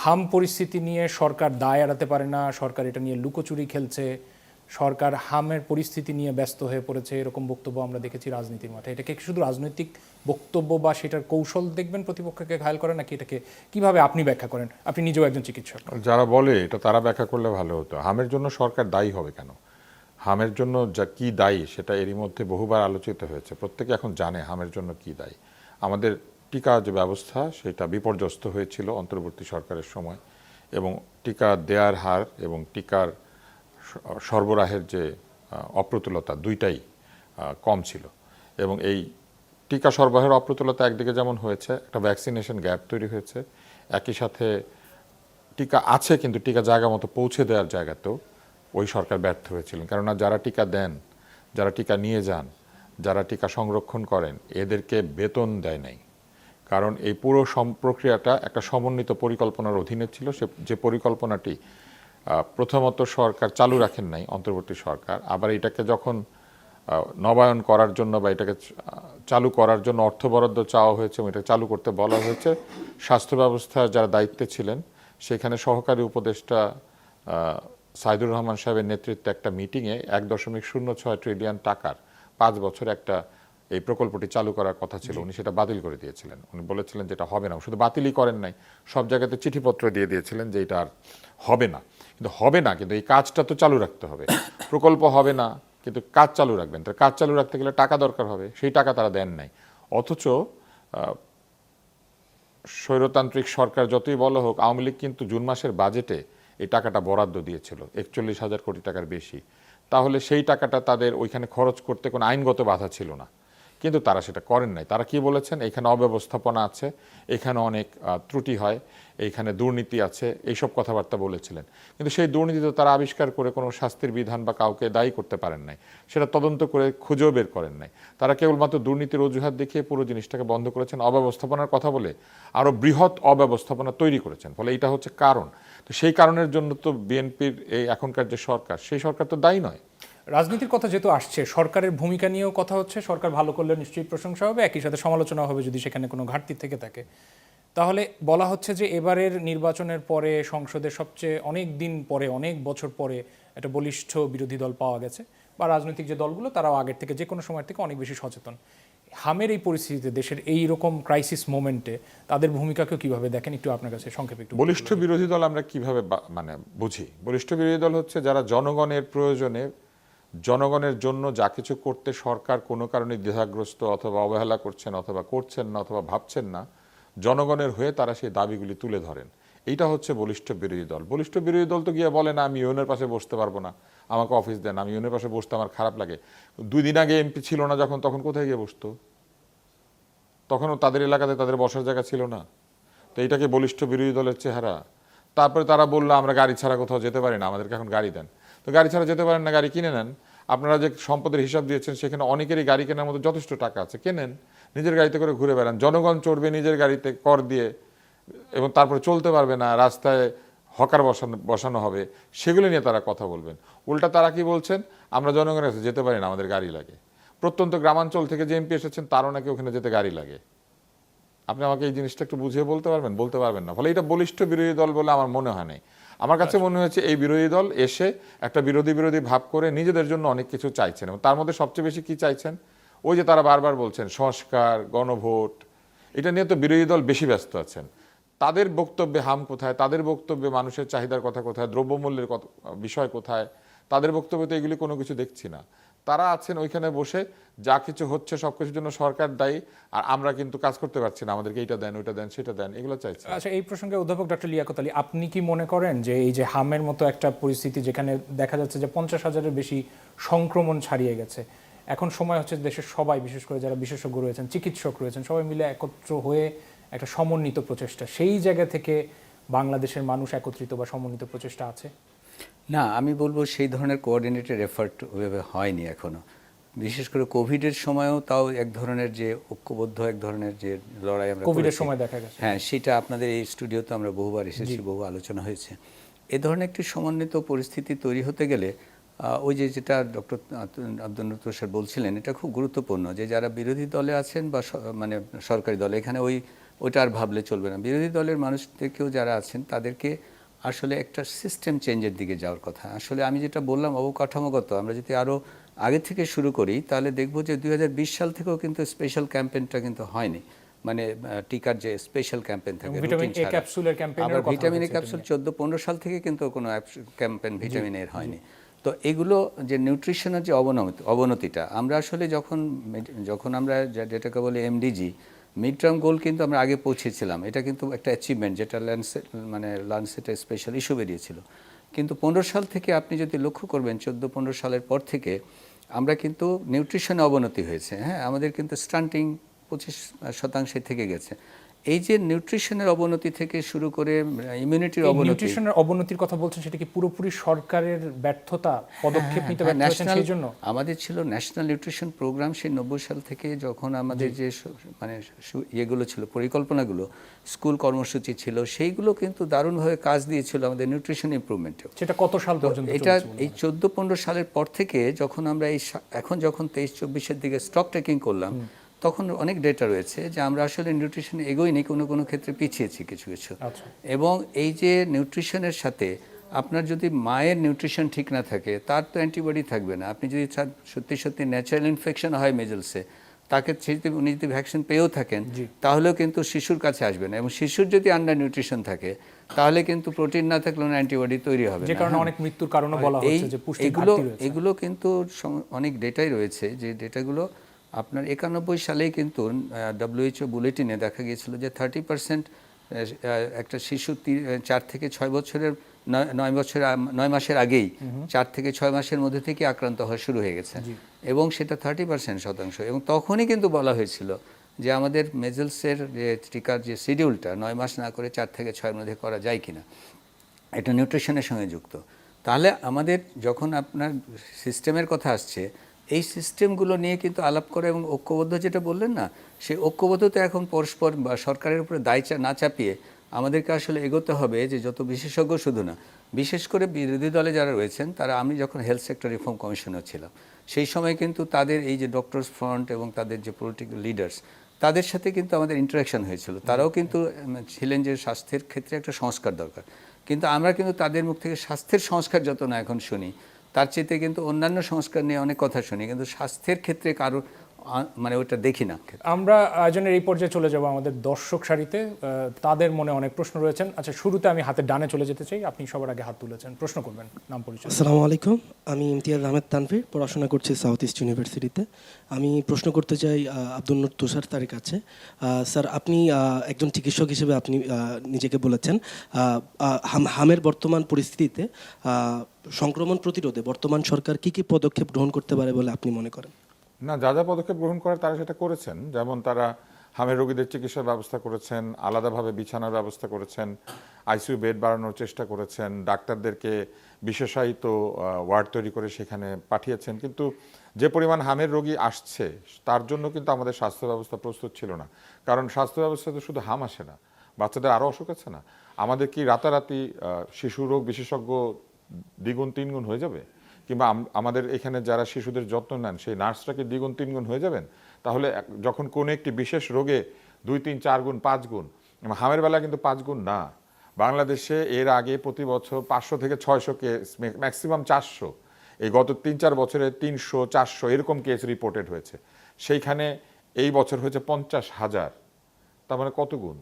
হাম পরিস্থিতি নিয়ে সরকার দায় এড়াতে পারে না, সরকার এটা নিয়ে লুকোচুরি খেলছে, সরকার হামের পরিস্থিতি নিয়ে ব্যস্ত হয়ে পড়েছে, এরকম বক্তব্য আমরা দেখেছি রাজনীতির মাঠে। এটাকে কি শুধু রাজনৈতিক বক্তব্য বা সেটার কৌশল দেখবেন প্রতিপক্ষকে ঘায়েল করে, নাকি এটাকে কিভাবে আপনি ব্যাখ্যা করেন? আপনি নিজেও একজন চিকিৎসক। যারা বলে এটা তারা ব্যাখ্যা করলে ভালো হতো। হামের জন্য সরকার দায়ী হবে কেন? হামের জন্য যা কি দায়ী সেটা এরই মধ্যে বহুবার আলোচিত হয়েছে। প্রত্যেকে এখন জানে হামের জন্য কি দায়ী। আমাদের টিকা যে ব্যবস্থা সেটা বিপর্যস্ত হয়েছিল অন্তর্বর্তী সরকারের সময়, এবং টিকা দেয়ার হার এবং টিকার সরবরাহের যে অপ্রতুলতা দুইটাই কম ছিল। এবং এই টিকা সরবরাহের অপ্রতুলতা একদিকে যেমন হয়েছে, একটা ভ্যাকসিনেশন গ্যাপ তৈরি হয়েছে, একই সাথে টিকা আছে কিন্তু টিকা জায়গা মতো পৌঁছে দেওয়ার জায়গাতেও ওই সরকার ব্যর্থ হয়েছিলেন। কেননা যারা টিকা দেন, যারা টিকা নিয়ে যান, যারা টিকা সংরক্ষণ করেন, এদেরকে বেতন দেয় নাই। কারণ এই পুরো প্রক্রিয়াটা একটা সমন্বিত পরিকল্পনার অধীনে ছিল। যে পরিকল্পনাটি প্রথমত সরকার চালু রাখেন নাই, অন্তর্বর্তী সরকার। আবার এটাকে যখন নবায়ন করার জন্য বা এটাকে চালু করার জন্য অর্থ বরাদ্দ চাওয়া হয়েছে এবং এটা চালু করতে বলা হয়েছে, স্বাস্থ্য ব্যবস্থার যারা দায়িত্বে ছিলেন সেখানে সহকারী উপদেষ্টা সাইদুর রহমান সাহেবের নেতৃত্বে একটা মিটিংয়ে 1.06 ট্রিলিয়ন টাকার 5 বছর একটা এই প্রকল্পটি চালু করার কথা ছিল। উনি সেটা বাতিল করে দিয়েছিলেন। উনি বলেছিলেন যে এটা হবে না। শুধু বাতিলই করেন নাই, সব জায়গাতে চিঠিপত্র দিয়ে দিয়েছিলেন যে এটা আর হবে না। কিন্তু এই কাজটা তো চালু রাখতে হবে। প্রকল্প হবে না কিন্তু কাজ চালু রাখবেন। তো কাজ চালু রাখতে গেলে টাকা দরকার হবে, সেই টাকা তারা দেন নাই। অথচ স্বৈরতান্ত্রিক সরকার যতই বলা হোক, আওয়ামী লীগ কিন্তু জুন মাসের বাজেটে এই টাকাটা বরাদ্দ দিয়েছিল 41,000 কোটি টাকার বেশি। তাহলে সেই টাকাটা তাদের ওইখানে খরচ করতে কোনো আইনগত বাধা ছিল না, কিন্তু তারা সেটা করেন নাই। তারা কি বলেছেন? এখানে অব্যবস্থাপনা আছে, এখানে অনেক ত্রুটি হয়, এইখানে দুর্নীতি আছে, এইসব কথাবার্তা বলেছিলেন। কিন্তু সেই দুর্নীতি তো তারা আবিষ্কার করে কোনো শাস্তির বিধান বা কাউকে দায়ী করতে পারেন নাই, সেটা তদন্ত করে খুঁজেও বের করেন নাই। তারা কেবলমাত্র দুর্নীতির অজুহাত দেখিয়ে পুরো জিনিসটাকে বন্ধ করেছেন। অব্যবস্থাপনার কথা বলে আরও বৃহৎ অব্যবস্থাপনা তৈরি করেছেন। ফলে এটা হচ্ছে কারণ। তো সেই কারণের জন্য তো বিএনপির এই এখনকার যে সরকার, সেই সরকার তো দায়ী নয়। রাজনীতির কথা যেহেতু আসছে, সরকারের ভূমিকা নিয়েও কথা হচ্ছে। সরকার ভালো করলে নিশ্চয়ই প্রশংসা হবে, একই সাথে সমালোচনা হবে যদি সেখানে কোনো ঘাটতি থেকে থাকে। তাহলে বলা হচ্ছে যে এবারের নির্বাচনের পরে সংসদে সবচেয়ে অনেক দিন পরে, অনেক বছর পরে একটা বলিষ্ঠ বিরোধী দল পাওয়া গেছে, বা রাজনৈতিক যে দলগুলো তারাও আগের থেকে যে কোনো সময় থেকে অনেক বেশি সচেতন। হামের এই পরিস্থিতিতে, দেশের এই রকম ক্রাইসিস মোমেন্টে তাদের ভূমিকাকেও কিভাবে দেখেন, একটু আপনার কাছে সংক্ষেপে একটু। বলিষ্ঠ বিরোধী দল আমরা কিভাবে মানে বুঝি? বলিষ্ঠ বিরোধী দল হচ্ছে যারা জনগণের প্রয়োজনে, জনগণের জন্য যা কিছু করতে সরকার কোনো কারণে দ্বিধাগ্রস্ত অথবা অবহেলা করছেন অথবা করছেন না অথবা ভাবছেন না, জনগণের হয়ে তারা সেই দাবিগুলি তুলে ধরেন। এইটা হচ্ছে বলিষ্ঠ বিরোধী দল। বলিষ্ঠ বিরোধী দল তো গিয়ে বলে না আমি ইউনের পাশে বসতে পারবো না, আমাকে অফিস দেন, আমি ইউনের পাশে বসতে আমার খারাপ লাগে। 2 দিন আগে এমপি ছিল না যখন, তখন কোথায় গিয়ে বসতো? তখনও তাদের এলাকাতে তাদের বসার জায়গা ছিল না। তো এইটাকে বলিষ্ঠ বিরোধী দলের চেহারা। তারপরে তারা বললো আমরা গাড়ি ছাড়া কোথাও যেতে পারি না, আমাদেরকে এখন গাড়ি দেন। তো গাড়ি ছাড়া যেতে পারেন না, গাড়ি কিনে নেন। আপনারা যে সম্পদের হিসাব দিয়েছেন সেখানে অনেকেরই গাড়ি কেনার মতো যথেষ্ট টাকা আছে, কেনেন, নিজের গাড়িতে করে ঘুরে বেড়ান। জনগণ চড়বে নিজের গাড়িতে কর দিয়ে, এবং তারপরে চলতে পারবে না, রাস্তায় হকার বসানো হবে, সেগুলো নিয়ে তারা কথা বলবেন। উল্টা তারা কি বলছেন? আমরা জনগণের কাছে যেতে পারি না, আমাদের গাড়ি লাগে। প্রত্যন্ত গ্রামাঞ্চল থেকে যে এমপি এসেছেন তারও নাকি ওখানে যেতে গাড়ি লাগে। আপনি আমাকে এই জিনিসটা একটু বুঝিয়ে বলতে পারবেন? বলতে পারবেন না। ফলে এটা বলিষ্ঠ বিরোধী দল বলে আমার মনে হয় নাই। আমার কাছে মনে হয়েছে এই বিরোধী দল এসে একটা বিরোধী ভাব করে নিজেদের জন্য অনেক কিছু চাইছেন, এবং তার মধ্যে সবচেয়ে বেশি কি চাইছেন? ওই যে তারা বারবার বলছেন সংস্কার, গণভোট, এটা নিয়ে তো বিরোধী দল বেশি ব্যস্ত আছেন। তাদের বক্তব্যে হাম কোথায়? তাদের বক্তব্যে মানুষের চাহিদার কথা কোথায়? দ্রব্যমূল্যের বিষয় কোথায়? তাদের বক্তব্যে তো এগুলি কোনো কিছু দেখছি না। তারা আছেন ওইখানে বসে, যা কিছু হচ্ছে সব কিছুর জন্য সরকার দায়ী, আর আমরা কিন্তু কাজ করতে পারছি না, আমাদেরকে এইটা দেন, ওইটা দেন, সেটা দেন, এগুলো চাইছে। আচ্ছা, এই প্রসঙ্গে অধ্যাপক ডক্টর লিয়াকত আলী, আপনি কি মনে করেন যে এই যে হামের মতো একটা পরিস্থিতি যেখানে দেখা যাচ্ছে যে 50,000-এর বেশি সংক্রমণ ছাড়িয়ে গেছে, এখন সময় হচ্ছে দেশের সবাই, বিশেষ করে যারা বিশেষজ্ঞ রয়েছেন, চিকিৎসক রয়েছেন, সবাই মিলে একত্র হয়ে একটা সমন্বিত প্রচেষ্টা, সেই জায়গা থেকে বাংলাদেশের মানুষ একত্রিত বা সমন্বিত প্রচেষ্টা আছে? না, আমি বলবো সেই ধরনের কোঅর্ডিনেটেড এফার্ট ওইভাবে হয়নি এখনো। বিশেষ করে কোভিডের সময়ও তাও এক ধরনের যে ঐক্যবদ্ধ এক ধরনের যে লড়াই আমরা কোভিডের সময় দেখা গেছে, হ্যাঁ, সেটা আপনাদের এই স্টুডিওতে আমরা বহুবার এসেছি, বহু আলোচনা হয়েছে। এ ধরনের একটি সমন্বিত পরিস্থিতি তৈরি হতে গেলে ওই যে যেটা ডক্টর আব্দুল নূর স্যার বলছিলেন, এটা খুব গুরুত্বপূর্ণ যে যারা বিরোধী দলে আছেন বা মানে সরকারি দলে, এখানে ওই ওটা আর ভাবলে চলবে না। বিরোধী দলের মানুষদেরকেও যারা আছেন তাদেরকে আসলে একটা সিস্টেম চেঞ্জের দিকে যাওয়ার কথা। আসলে আমি যেটা বললাম অবকাঠামোগত, আমরা যদি আরও আগে থেকে শুরু করি তাহলে দেখব যে 2020 সাল থেকেও কিন্তু স্পেশাল ক্যাম্পেইনটা কিন্তু হয়নি, মানে টিকার যে স্পেশাল ক্যাম্পেইন থাকে ভিটামিন routine এ ছাড়া। ক্যাপসুলের ক্যাম্পেইনের আবার কথা ভিটামিন এ হচ্ছে ক্যাপসুল 14-15 সাল থেকে কিন্তু কোনো ক্যাম্পেইন ভিটামিন এর হয়নি। তো এগুলো যে নিউট্রিশনের যে অবনতিটা আমরা আসলে যখন আমরা যেটাকে বলি এমডিজি মিড টার্ম গোল কিন্তু আমরা আগে পৌঁছেছিলাম, এটা কিন্তু একটা অ্যাচিভমেন্ট, যেটা ল্যান্সেটের স্পেশাল ইস্যু বেরিয়েছিল। কিন্তু 15 সাল থেকে আপনি যদি লক্ষ্য করবেন 14-15 সালের পর থেকে আমরা কিন্তু নিউট্রিশনে অবনতি হয়েছে। হ্যাঁ, আমাদের কিন্তু স্টান্টিং 25% থেকে গেছে। এই যে নিউট্রিশনের অবনতি থেকে শুরু করে ইমিউনিটির অবনতি, নিউট্রিশনের অবনতির কথা বলছেন, সেটা কি পুরোপুরি সরকারের ব্যর্থতা, পদক্ষেপ নিতে ব্যর্থ হয়েছেন সেই জন্য? আমাদের ছিল ন্যাশনাল নিউট্রিশন প্রোগ্রাম সেই 90 সাল থেকে, যখন আমাদের যে মানে ইয়েগুলো ছিল, পরিকল্পনাগুলো, স্কুল কর্মসূচি ছিল, সেইগুলো কিন্তু দারুণভাবে কাজ দিয়েছিল আমাদের নিউট্রিশন ইমপ্রুভমেন্টেও। সেটা কত সাল পর্যন্ত এটা চলেছে? এই 14-15 সালের পর থেকে যখন আমরা এখন যখন 23-24-এর দিকে স্টক টেকিং করলাম, তখন অনেক ডেটা রয়েছে যে আমরা আসলে নিউট্রিশনে এগোইনি, কোনো ক্ষেত্রে পিছিয়েছি কিছু। আচ্ছা। এবং এই যে নিউট্রিশনের সাথে আপনার যদি মায়ের নিউট্রিশন ঠিক না থাকে, তার তো অ্যান্টিবডি থাকবে না। আপনি যদি সত্যি ন্যাচারাল ইনফেকশন হয় মেজলসে, তাকে উনি যদি ভ্যাকসিন পেয়েও থাকেন, তাহলেও কিন্তু শিশুর কাছে আসবে না। এবং শিশুর যদি আন্ডার নিউট্রিশন থাকে, তাহলে কিন্তু প্রোটিন না থাকলে অ্যান্টিবডি তৈরি হবে না। যে কারণে অনেক মৃত্যুর কারণও বলা হচ্ছে যে পুষ্টির ঘাটতি রয়েছে। এগুলো কিন্তু অনেক ডেটাই রয়েছে, যে ডেটাগুলো আপনার 91 সালেই কিন্তু WHO বুলেটিনে দেখা গিয়েছিল যে 30% একটা শিশু 4 থেকে 6 বছরের 9 মাসের আগেই 4 থেকে 6 মাসের মধ্যে থেকে আক্রান্ত হওয়া শুরু হয়ে গেছে, এবং সেটা 30%। এবং তখনই কিন্তু বলা হয়েছিল যে আমাদের মেজলসের যে টিকার যে শিডিউলটা 9 মাস না করে 4 থেকে 6 মধ্যে করা যায় কিনা, এটা নিউট্রিশনের সঙ্গে যুক্ত। তাহলে আমাদের যখন আপনার সিস্টেমের কথা আসছে, এই সিস্টেমগুলো নিয়ে কিন্তু আলাপ করে এবং ঐক্যবদ্ধ, যেটা বললেন না, সেই ঐক্যবদ্ধতা এখন পরস্পর বা সরকারের উপরে দায় না চাপিয়ে আমাদেরকে আসলে এগোতে হবে, যে যত বিশেষজ্ঞ শুধু না, বিশেষ করে বিরোধী দলে যারা রয়েছেন তারা, আমি যখন হেলথ সেক্টর রিফর্ম কমিশনার ছিলাম সেই সময় কিন্তু তাদের এই যে ডক্টরস ফ্রন্ট এবং তাদের যে পলিটিক্যাল লিডার্স, তাদের সাথে কিন্তু আমাদের ইন্টারাকশন হয়েছিল। তারাও কিন্তু ছিলেন যে স্বাস্থ্যের ক্ষেত্রে একটা সংস্কার দরকার, কিন্তু আমরা কিন্তু তাদের মুখ থেকে স্বাস্থ্যের সংস্কার যত না এখন শুনি, তার চেয়ে কিন্তু অন্যান্য সংস্কার নিয়ে অনেক কথা শুনি, কিন্তু স্বাস্থ্যের ক্ষেত্রে কারো মানে ওটা দেখি না। আমরা আয়োজনের এই পর্যায়ে চলে যাব আমাদের দর্শক সারিতে। তাদের মনে অনেক প্রশ্ন রয়েছেন। আচ্ছা, শুরুতে আমি হাতের ডানে চলে যেতে চাই। আপনি সবার আগে হাত তুলেছেন, প্রশ্ন করবেন, নাম পরিচয়। আসসালামু আলাইকুম, আমি ইমতিয়াজ আহমেদ তানভীর, পড়াশোনা করছি সাউথ ইস্ট ইউনিভার্সিটিতে। আমি প্রশ্ন করতে চাই আব্দুল নূর তুষার স্যারের কাছে। স্যার, আপনি একজন চিকিৎসক হিসেবে আপনি নিজেকে বলেছেন হামের বর্তমান পরিস্থিতিতে সংক্রমণ প্রতিরোধে বর্তমান সরকার কি কি পদক্ষেপ গ্রহণ করতে পারে বলে আপনি মনে করেন? না, যা যা পদক্ষেপ গ্রহণ করে তারা সেটা করেছেন। যেমন তারা হামের রোগীদের চিকিৎসার ব্যবস্থা করেছেন, আলাদাভাবে বিছানার ব্যবস্থা করেছেন, আইসিইউ বেড বাড়ানোর চেষ্টা করেছেন, ডাক্তারদেরকে বিশেষায়িত ওয়ার্ড তৈরি করে সেখানে পাঠিয়েছেন। কিন্তু যে পরিমাণ হামের রোগী আসছে তার জন্য কিন্তু আমাদের স্বাস্থ্য ব্যবস্থা প্রস্তুত ছিল না। কারণ স্বাস্থ্য ব্যবস্থাতে শুধু হাম আসে না, বাচ্চাদের আরও অসুখ আছে না। আমাদের কি রাতারাতি শিশু রোগ বিশেষজ্ঞ দ্বিগুণ তিনগুণ হয়ে যাবে? কিংবা আমাদের এখানে যারা শিশুদের যত্ন নেন সেই নার্সরা কি দ্বিগুণ তিনগুণ হয়ে যাবেন? তাহলে যখন কোনো একটি বিশেষ রোগে 2, 3, 4 গুণ 5 গুণ, হামের বেলা কিন্তু 5 গুণ না। বাংলাদেশে এর আগে প্রতি বছর 500 থেকে 600 কেস, ম্যাক্সিমাম 400, এই গত 3-4 বছরে 300, 400 এরকম কেস রিপোর্টেড হয়েছে। সেইখানে এই বছর হয়েছে 50,000। তার মানে কত গুণ,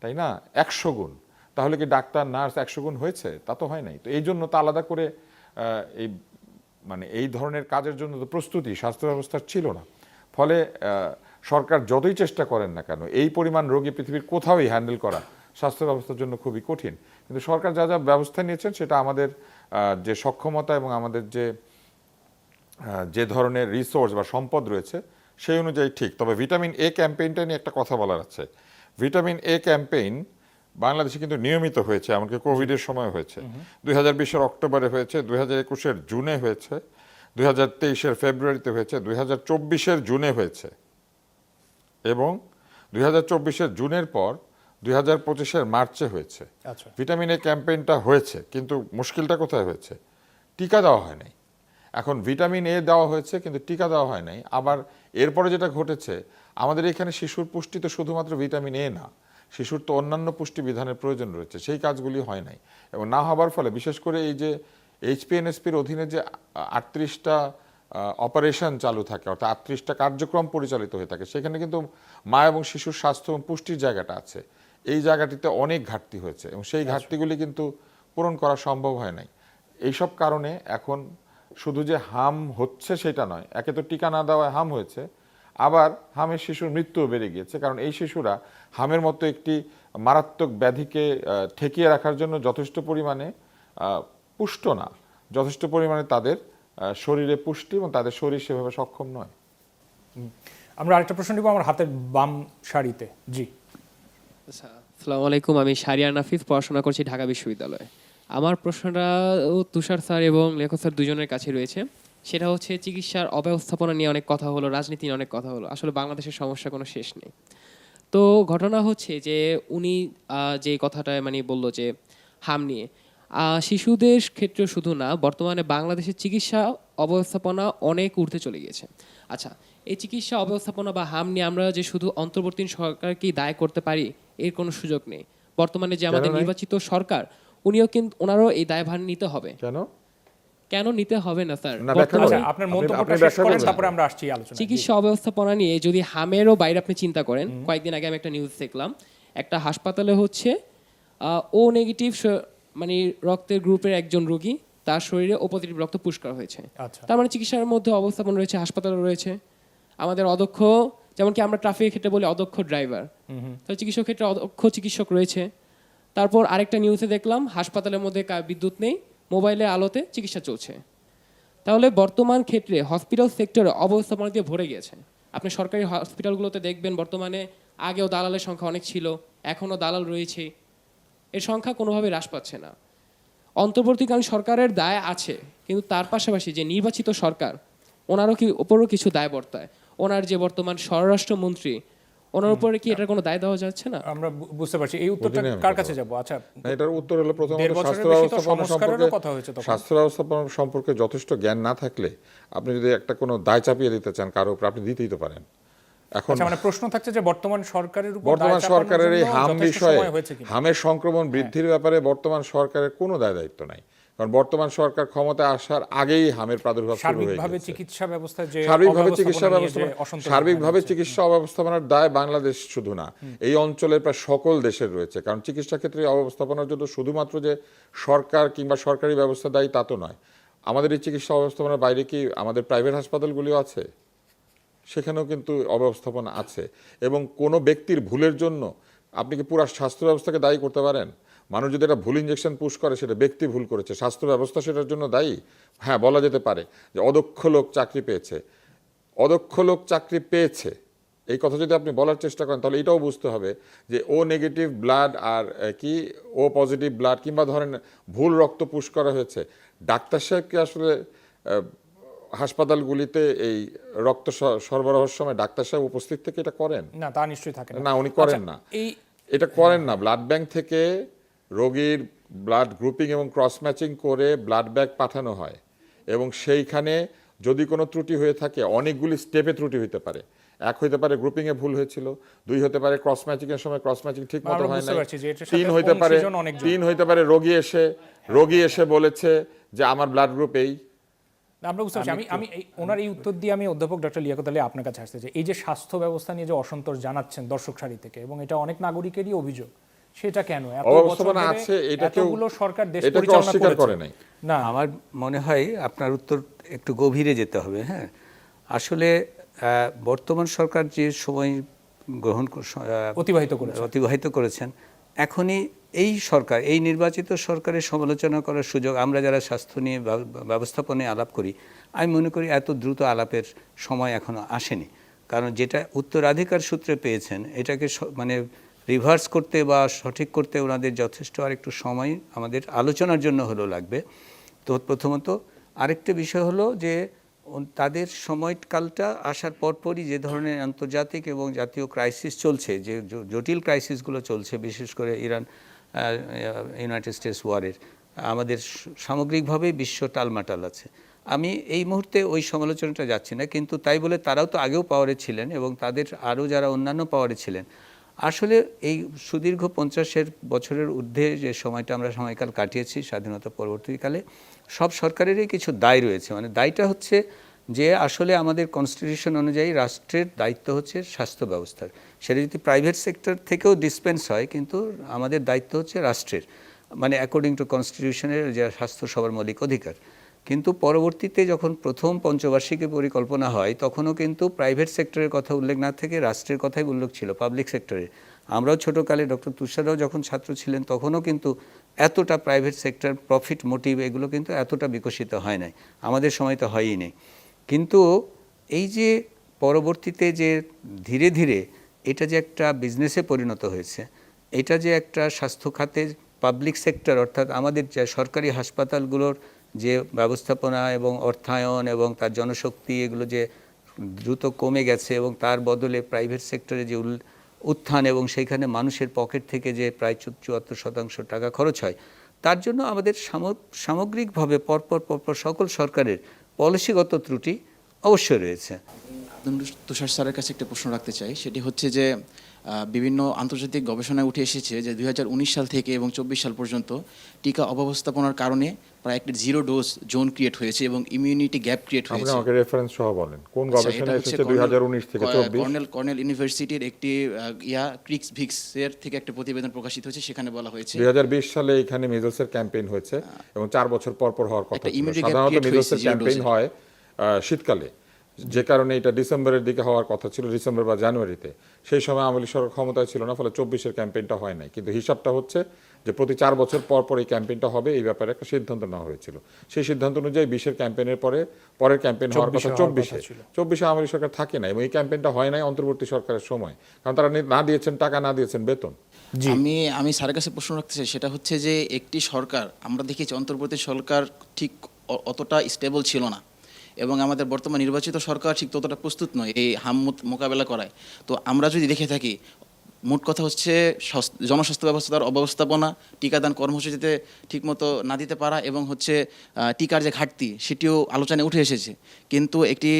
তাই না? 100 গুণ। তাহলে কি ডাক্তার নার্স 100 গুণ হয়েছে? তা তো হয় নাই। তো এই জন্য তো আলাদা করে এই মানে এই ধরনের কাজের জন্য তো প্রস্তুতি স্বাস্থ্য ব্যবস্থার ছিল না। ফলে সরকার যতই চেষ্টা করেন না কেন, এই পরিমাণ রোগী পৃথিবীর কোথাওই হ্যান্ডেল করা স্বাস্থ্য ব্যবস্থার জন্য খুবই কঠিন। কিন্তু সরকার যা যা ব্যবস্থা নিয়েছেন সেটা আমাদের যে সক্ষমতা এবং আমাদের যে ধরনের রিসোর্স বা সম্পদ রয়েছে সেই অনুযায়ী ঠিক। তবে ভিটামিন এ ক্যাম্পেইনটা নিয়ে একটা কথা বলার আছে। ভিটামিন এ ক্যাম্পেইন বাংলাদেশে কিন্তু নিয়মিত হয়েছে, এমনকি কোভিডের সময় হয়েছে। 2020-এর অক্টোবরে হয়েছে, 2021-এর জুনে হয়েছে, 2023-এর ফেব্রুয়ারিতে হয়েছে, 2024-এর জুনে হয়েছে, এবং 2024-এর জুনের পর 2025-এর মার্চে হয়েছে। আচ্ছা, ভিটামিন এ ক্যাম্পেইনটা হয়েছে, কিন্তু মুশকিলটা কোথায় হয়েছে? টিকা দেওয়া হয় নাই। এখন ভিটামিন এ দেওয়া হয়েছে কিন্তু টিকা দেওয়া হয় নাই। আবার এরপরে যেটা ঘটেছে, আমাদের এখানে শিশুর পুষ্টি তো শুধুমাত্র ভিটামিন এ না, শিশুর তো অন্যান্য পুষ্টি বিধানের প্রয়োজন রয়েছে, সেই কাজগুলি হয় নাই। এবং না হবার ফলে বিশেষ করে এই যে এইচপিএনএসপির অধীনে যে 38টা অপারেশন চালু থাকে, অর্থাৎ 38টা কার্যক্রম পরিচালিত হয়ে থাকে, সেখানে কিন্তু মা এবং শিশুর স্বাস্থ্য এবং পুষ্টির জায়গাটা আছে, এই জায়গাটিতে অনেক ঘাটতি হয়েছে এবং সেই ঘাটতিগুলি কিন্তু পূরণ করা সম্ভব হয় নাই। এইসব কারণে এখন শুধু যে হাম হচ্ছে সেটা নয়, একে তো টিকা না দেওয়ায় হাম হয়েছে, আবার হামের শিশুর মৃত্যুও বেড়ে গিয়েছে, কারণ এই শিশুরা হামের মতো একটি মারাত্মক ব্যাধিকে ঠেকিয়ে রাখার জন্য যথেষ্ট পরিমাণে পুষ্ট না, যথেষ্ট পরিমাণে তাদের শরীরে পুষ্টি এবং তাদের শরীর সেভাবে সক্ষম নয়। আমরা আরেকটা প্রশ্ন নিব আমার হাতের বাম সারিতে। জি, আচ্ছা, আসসালামু আলাইকুম, আমি শারিয়া নাফিস, পড়াশোনা করছি ঢাকা বিশ্ববিদ্যালয়ে। আমার প্রশ্নটা তুষার স্যার এবং লেখক স্যার দুজনের কাছে রয়েছে। সেটা হচ্ছে চিকিৎসার অব্যবস্থাপনা নিয়ে অনেক কথা হলো, রাজনীতি নিয়ে অনেক কথা হলো, আসলে বাংলাদেশের সমস্যা কোনো শেষ নেই। তো ঘটনা হচ্ছে যে উনি যে কথাটা মানে বললো যে হাম নিয়ে, শিশুদের ক্ষেত্রে শুধু না, বর্তমানে বাংলাদেশের চিকিৎসা অব্যবস্থাপনা অনেক ঊর্ধ্বে চলে গিয়েছে। আচ্ছা, এই চিকিৎসা অব্যবস্থাপনা বা হাম নিয়ে আমরা যে শুধু অন্তর্বর্তী সরকারকেই দায় করতে পারি এর কোনো সুযোগ নেই। বর্তমানে যে আমাদের নির্বাচিত সরকার, উনিও কিন্তু ওনারও এই দায়ভার নিতে হবে। কেন নিতে হবে না স্যার? আচ্ছা, আপনার মন্তব্যটা শেষ করেন, তারপরে আমরা আসছি আলোচনা। চিকিৎসা অব্যবস্থাপনা নিয়ে যদি হামেরও বাইরে আপনি চিন্তা করেন, কয়েকদিন আগে আমি একটা নিউজ দেখলাম, একটা হাসপাতালে হচ্ছে ও নেগেটিভ মানে রক্তের গ্রুপের একজন রোগী, তার শরীরে ও পজিটিভ রক্ত পুশ করা হয়েছে। তার মানে চিকিৎসার মধ্যে অবস্থাপনা রয়েছে, হাসপাতালে রয়েছে। আমাদের অদক্ষ, যেমন কি আমরা ট্রাফিকের ক্ষেত্রে বলি অদক্ষ ড্রাইভার, তাহলে চিকিৎসক ক্ষেত্রে অদক্ষ চিকিৎসক রয়েছে। তারপর আরেকটা নিউজে দেখলাম হাসপাতালের মধ্যে বিদ্যুৎ নেই, মোবাইলের আলোতে চিকিৎসা চলছে। তাহলে বর্তমান ক্ষেত্রে হসপিটাল সেক্টরে অব্যবস্থাপনা দিয়ে ভরে গিয়েছে। আপনি সরকারি হসপিটালগুলোতে দেখবেন বর্তমানে আগেও দালালের সংখ্যা অনেক ছিল, এখনও দালাল রয়েছে, এর সংখ্যা কোনোভাবে হ্রাস পাচ্ছে না। অন্তর্বর্তীকালীন সরকারের দায় আছে, কিন্তু তার পাশাপাশি যে নির্বাচিত সরকার, ওনারও উপরও কিছু দায় বর্তায়। ওনার যে বর্তমান স্বরাষ্ট্রমন্ত্রী, ওনার উপরে কি এটার কোনো দায় দেওয়া যাচ্ছে না? আমরা বুঝতে পারছি। এই উত্তরটা কার কাছে যাব? আচ্ছা, এটার উত্তর হলো প্রথমত স্বাস্থ্য ব্যবস্থাপনা সম্পর্কে যথেষ্ট জ্ঞান না থাকলে আপনি যদি একটা কোনো দায় চাপিয়ে দিতে চান কারো উপর, আপনি দিতেই তো পারেন। এখন মানে প্রশ্ন থাকছে যে বর্তমান সরকারের উপর, বর্তমান সরকারের এই হাম বিষয়ে, হামের সংক্রমণ বৃদ্ধির ব্যাপারে বর্তমান সরকারের কোনো দায়িত্ব নাই, কারণ বর্তমান সরকার ক্ষমতায় আসার আগেই হামের প্রাদুর্ভাব শুরু হয়ে গেছে। চিকিৎসা ব্যবস্থা যে সার্বিকভাবে চিকিৎসা অব্যবস্থাপনার দায় বাংলাদেশ শুধু না, এই অঞ্চলের প্রায় সকল দেশের রয়েছে। কারণ চিকিৎসা ক্ষেত্রে অব্যবস্থাপনার জন্য শুধুমাত্র যে সরকার কিংবা সরকারি ব্যবস্থা দায়ী তা তো নয়। আমাদের এই চিকিৎসা অব্যবস্থাপনার বাইরে কি আমাদের প্রাইভেট হাসপাতালগুলিও আছে? সেখানেও কিন্তু অব্যবস্থাপনা আছে। এবং কোনো ব্যক্তির ভুলের জন্য আপনি কি পুরো স্বাস্থ্য ব্যবস্থাকে দায়ী করতে পারেন? মানুষ যদি একটা ভুল ইঞ্জেকশন পুশ করে, সেটা ব্যক্তি ভুল করেছে, স্বাস্থ্য ব্যবস্থা সেটার জন্য দায়ী? হ্যাঁ, বলা যেতে পারে যে অদক্ষ লোক চাকরি পেয়েছে, অদক্ষ লোক চাকরি পেয়েছে, এই কথা যদি আপনি বলার চেষ্টা করেন তাহলে এটাও বুঝতে হবে যে ও নেগেটিভ ব্লাড আর কি ও পজিটিভ ব্লাড কিংবা ধরেন ভুল রক্ত পুশ করা হয়েছে, ডাক্তার সাহেবকে আসলে হাসপাতালগুলিতে এই রক্ত সরবরাহের সময় ডাক্তার সাহেব উপস্থিত থেকে এটা করেন না? তা নিশ্চয়ই থাকে না, উনি করেন না, এটা করেন না। ব্লাড ব্যাংক থেকে রোগীর ব্লাড গ্রুপিং এবং ক্রস ম্যাচিং করে ব্লাড ব্যাংক পাঠানো হয় এবং সেইখানে যদি কোনো ত্রুটি হয়ে থাকে, অনেকগুলি স্টেপে ত্রুটি হতে পারে। এক হতে পারে গ্রুপিং এ ভুল হয়েছিল, দুই হতে পারে ক্রস ম্যাচিং এর সময় ক্রস ম্যাচিং ঠিক মতো হয় না, তিন হতে পারে রোগী এসে বলেছে যে আমার ব্লাড গ্রুপ এই। আমরা বুঝতে পারছি। আমি ওনার এই উত্তর দিয়ে আমি অধ্যাপক ডক্টর লিয়াকত আলী আপনার কাছে আসতে চাই। এই যে স্বাস্থ্য ব্যবস্থা নিয়ে যে অসন্তোষ জানাচ্ছেন দর্শক সারি থেকে, এবং এটা অনেক নাগরিকেরই অভিযোগ, সেটা কেন? অব্যবস্থাপনা আছে, এতগুলো সরকার দেশ পরিচালনা করে নাই। না, আমার মনে হয় আপনার উত্তর একটু গভীরে যেতে হবে। হ্যাঁ, আসলে বর্তমান সরকার যে সময় অতিবাহিত করেছেন, এখনই এই সরকার, এই নির্বাচিত সরকারের সমালোচনা করার সুযোগ, আমরা যারা স্বাস্থ্য নিয়ে ব্যবস্থাপনায় আলাপ করি, আমি মনে করি এত দ্রুত আলাপের সময় এখনো আসেনি। কারণ যেটা উত্তরাধিকার সূত্রে পেয়েছেন, এটাকে মানে রিভার্স করতে বা সঠিক করতে ওনাদের যথেষ্ট আরেকটু সময় আমাদের আলোচনার জন্য হলেও লাগবে। তো প্রথমত আরেকটা বিষয় হলো যে তাদের সময়কালটা আসার পরপরই যে ধরনের আন্তর্জাতিক এবং জাতীয় ক্রাইসিস চলছে, যে জটিল ক্রাইসিসগুলো চলছে, বিশেষ করে ইরান ইউনাইটেড স্টেটস ওয়ারের, আমাদের সামগ্রিকভাবেই বিশ্ব টালমাটাল আছে। আমি এই মুহূর্তে ওই সমালোচনাটা যাচ্ছি না, কিন্তু তাই বলে তারাও তো আগেও পাওয়ারে ছিলেন এবং তাদের আরও যারা অন্যান্য পাওয়ারে ছিলেন, আসলে এই সুদীর্ঘ 50 বছরের ঊর্ধ্বে যে সময়টা আমরা সময়কাল কাটিয়েছি স্বাধীনতা পরবর্তীকালে, সব সরকারেরই কিছু দায় রয়েছে। মানে দায়টা হচ্ছে যে আসলে আমাদের কনস্টিটিউশন অনুযায়ী রাষ্ট্রের দায়িত্ব হচ্ছে স্বাস্থ্য ব্যবস্থার, সেটা যদি প্রাইভেট সেক্টর থেকেও ডিসপেন্স হয়, কিন্তু আমাদের দায়িত্ব হচ্ছে রাষ্ট্রের, মানে অ্যাকর্ডিং টু কনস্টিটিউশনের যে স্বাস্থ্য সবার মৌলিক অধিকার। কিন্তু পরবর্তীতে যখন প্রথম পঞ্চবার্ষিকী পরিকল্পনা হয়, তখনও কিন্তু প্রাইভেট সেক্টরের কথা উল্লেখ না থেকে রাষ্ট্রের কথাই উল্লেখ ছিল, পাবলিক সেক্টরের। আমরাও ছোটোকালে ডক্টর তুষাররাও যখন ছাত্র ছিলেন তখনও কিন্তু এতটা প্রাইভেট সেক্টর, প্রফিট মোটিভ, এগুলো কিন্তু এতটা বিকশিত হয় নাই, আমাদের সময় তো হয়ই নেই। কিন্তু এই যে পরবর্তীতে যে ধীরে ধীরে এটা যে একটা বিজনেসে পরিণত হয়েছে, এটা যে একটা স্বাস্থ্য খাতে পাবলিক সেক্টর, অর্থাৎ আমাদের যে সরকারি হাসপাতালগুলোর যে ব্যবস্থাপনা এবং অর্থায়ন এবং তার জনশক্তি, এগুলো যে দ্রুত কমে গেছে এবং তার বদলে প্রাইভেট সেক্টরে যে উত্থান এবং সেইখানে মানুষের পকেট থেকে যে প্রায় 74% টাকা খরচ হয়, তার জন্য আমাদের সামগ্রিকভাবে পরপর সকল সরকারের পলিসিগত ত্রুটি অবশ্যই রয়েছে। তুষার স্যারের কাছে একটা প্রশ্ন রাখতে চাই, সেটি হচ্ছে যে বিভিন্ন আন্তর্জাতিক গবেষণায় উঠে এসেছে যে 2019 সাল থেকে এবং 24 সাল পর্যন্ত টিকা অব্যবস্থাপনার কারণে প্রায় একটা জিরো ডোজ জোন ক্রিয়েট হয়েছে এবং ইমিউনিটি গ্যাপ ক্রিয়েট আপনি হয়েছে। আমাকে রেফারেন্স সহ বলেন কোন আচ্ছা, গবেষণা এটা হচ্ছে এসেছে 2019 থেকে 24? কর্নেল ইউনিভার্সিটির একটি ক্রিক্স ভিক্স এর থেকে একটা প্রতিবেদন প্রকাশিত হয়েছে, সেখানে বলা হয়েছে 2020 সালে এখানে মিজলসের ক্যাম্পেইন হয়েছে এবং 4 বছর পর পর হওয়ার কথা একটা ছিল। immunity gap সাধারণত create হয়েছে মিজলসের zero ক্যাম্পেইন dose-এ। হয় শীতকালে, যে কারণে এটা ডিসেম্বরের দিকে হওয়ার কথা ছিল, ডিসেম্বর বা জানুয়ারিতে। সেই সময় আওয়ামী লীগ সরকার ক্ষমতায় ছিল না, ফলে 24-এর ক্যাম্পেইনটা হয় নাই। কিন্তু হিসাবটা হচ্ছে যে প্রতি 4 বছর পর পর এই ক্যাম্পেইনটা হবে, এই ব্যাপারে একটা সিদ্ধান্ত নেওয়া হয়েছিল। সেই সিদ্ধান্ত অনুযায়ী 20-এর ক্যাম্পেইনের পরের ক্যাম্পেইন হওয়ার কথা 24-এ আওয়ামী লীগ সরকার থাকে না এবং এই ক্যাম্পেইনটা হয় নাই অন্তর্বর্তী সরকারের সময়, কারণ তারা না দিয়েছেন টাকা, না দিয়েছেন বেতন। আমি স্যারের কাছে প্রশ্ন রাখতে চাই, সেটা হচ্ছে যে একটি সরকার, আমরা দেখেছি অন্তর্বর্তী সরকার ঠিক অতটা স্টেবল ছিল না এবং আমাদের বর্তমান নির্বাচিত সরকার ঠিক ততটা প্রস্তুত নয় এই মোকাবেলা করায়। তো আমরা যদি দেখে থাকি, মোট কথা হচ্ছে জনস্বাস্থ্য ব্যবস্থার অব্যবস্থাপনা, টিকাদান কর্মসূচিতে ঠিকমতো না দিতে পারা এবং হচ্ছে টিকার যে ঘাটতি সেটিও আলোচনায় উঠে এসেছে। কিন্তু একটি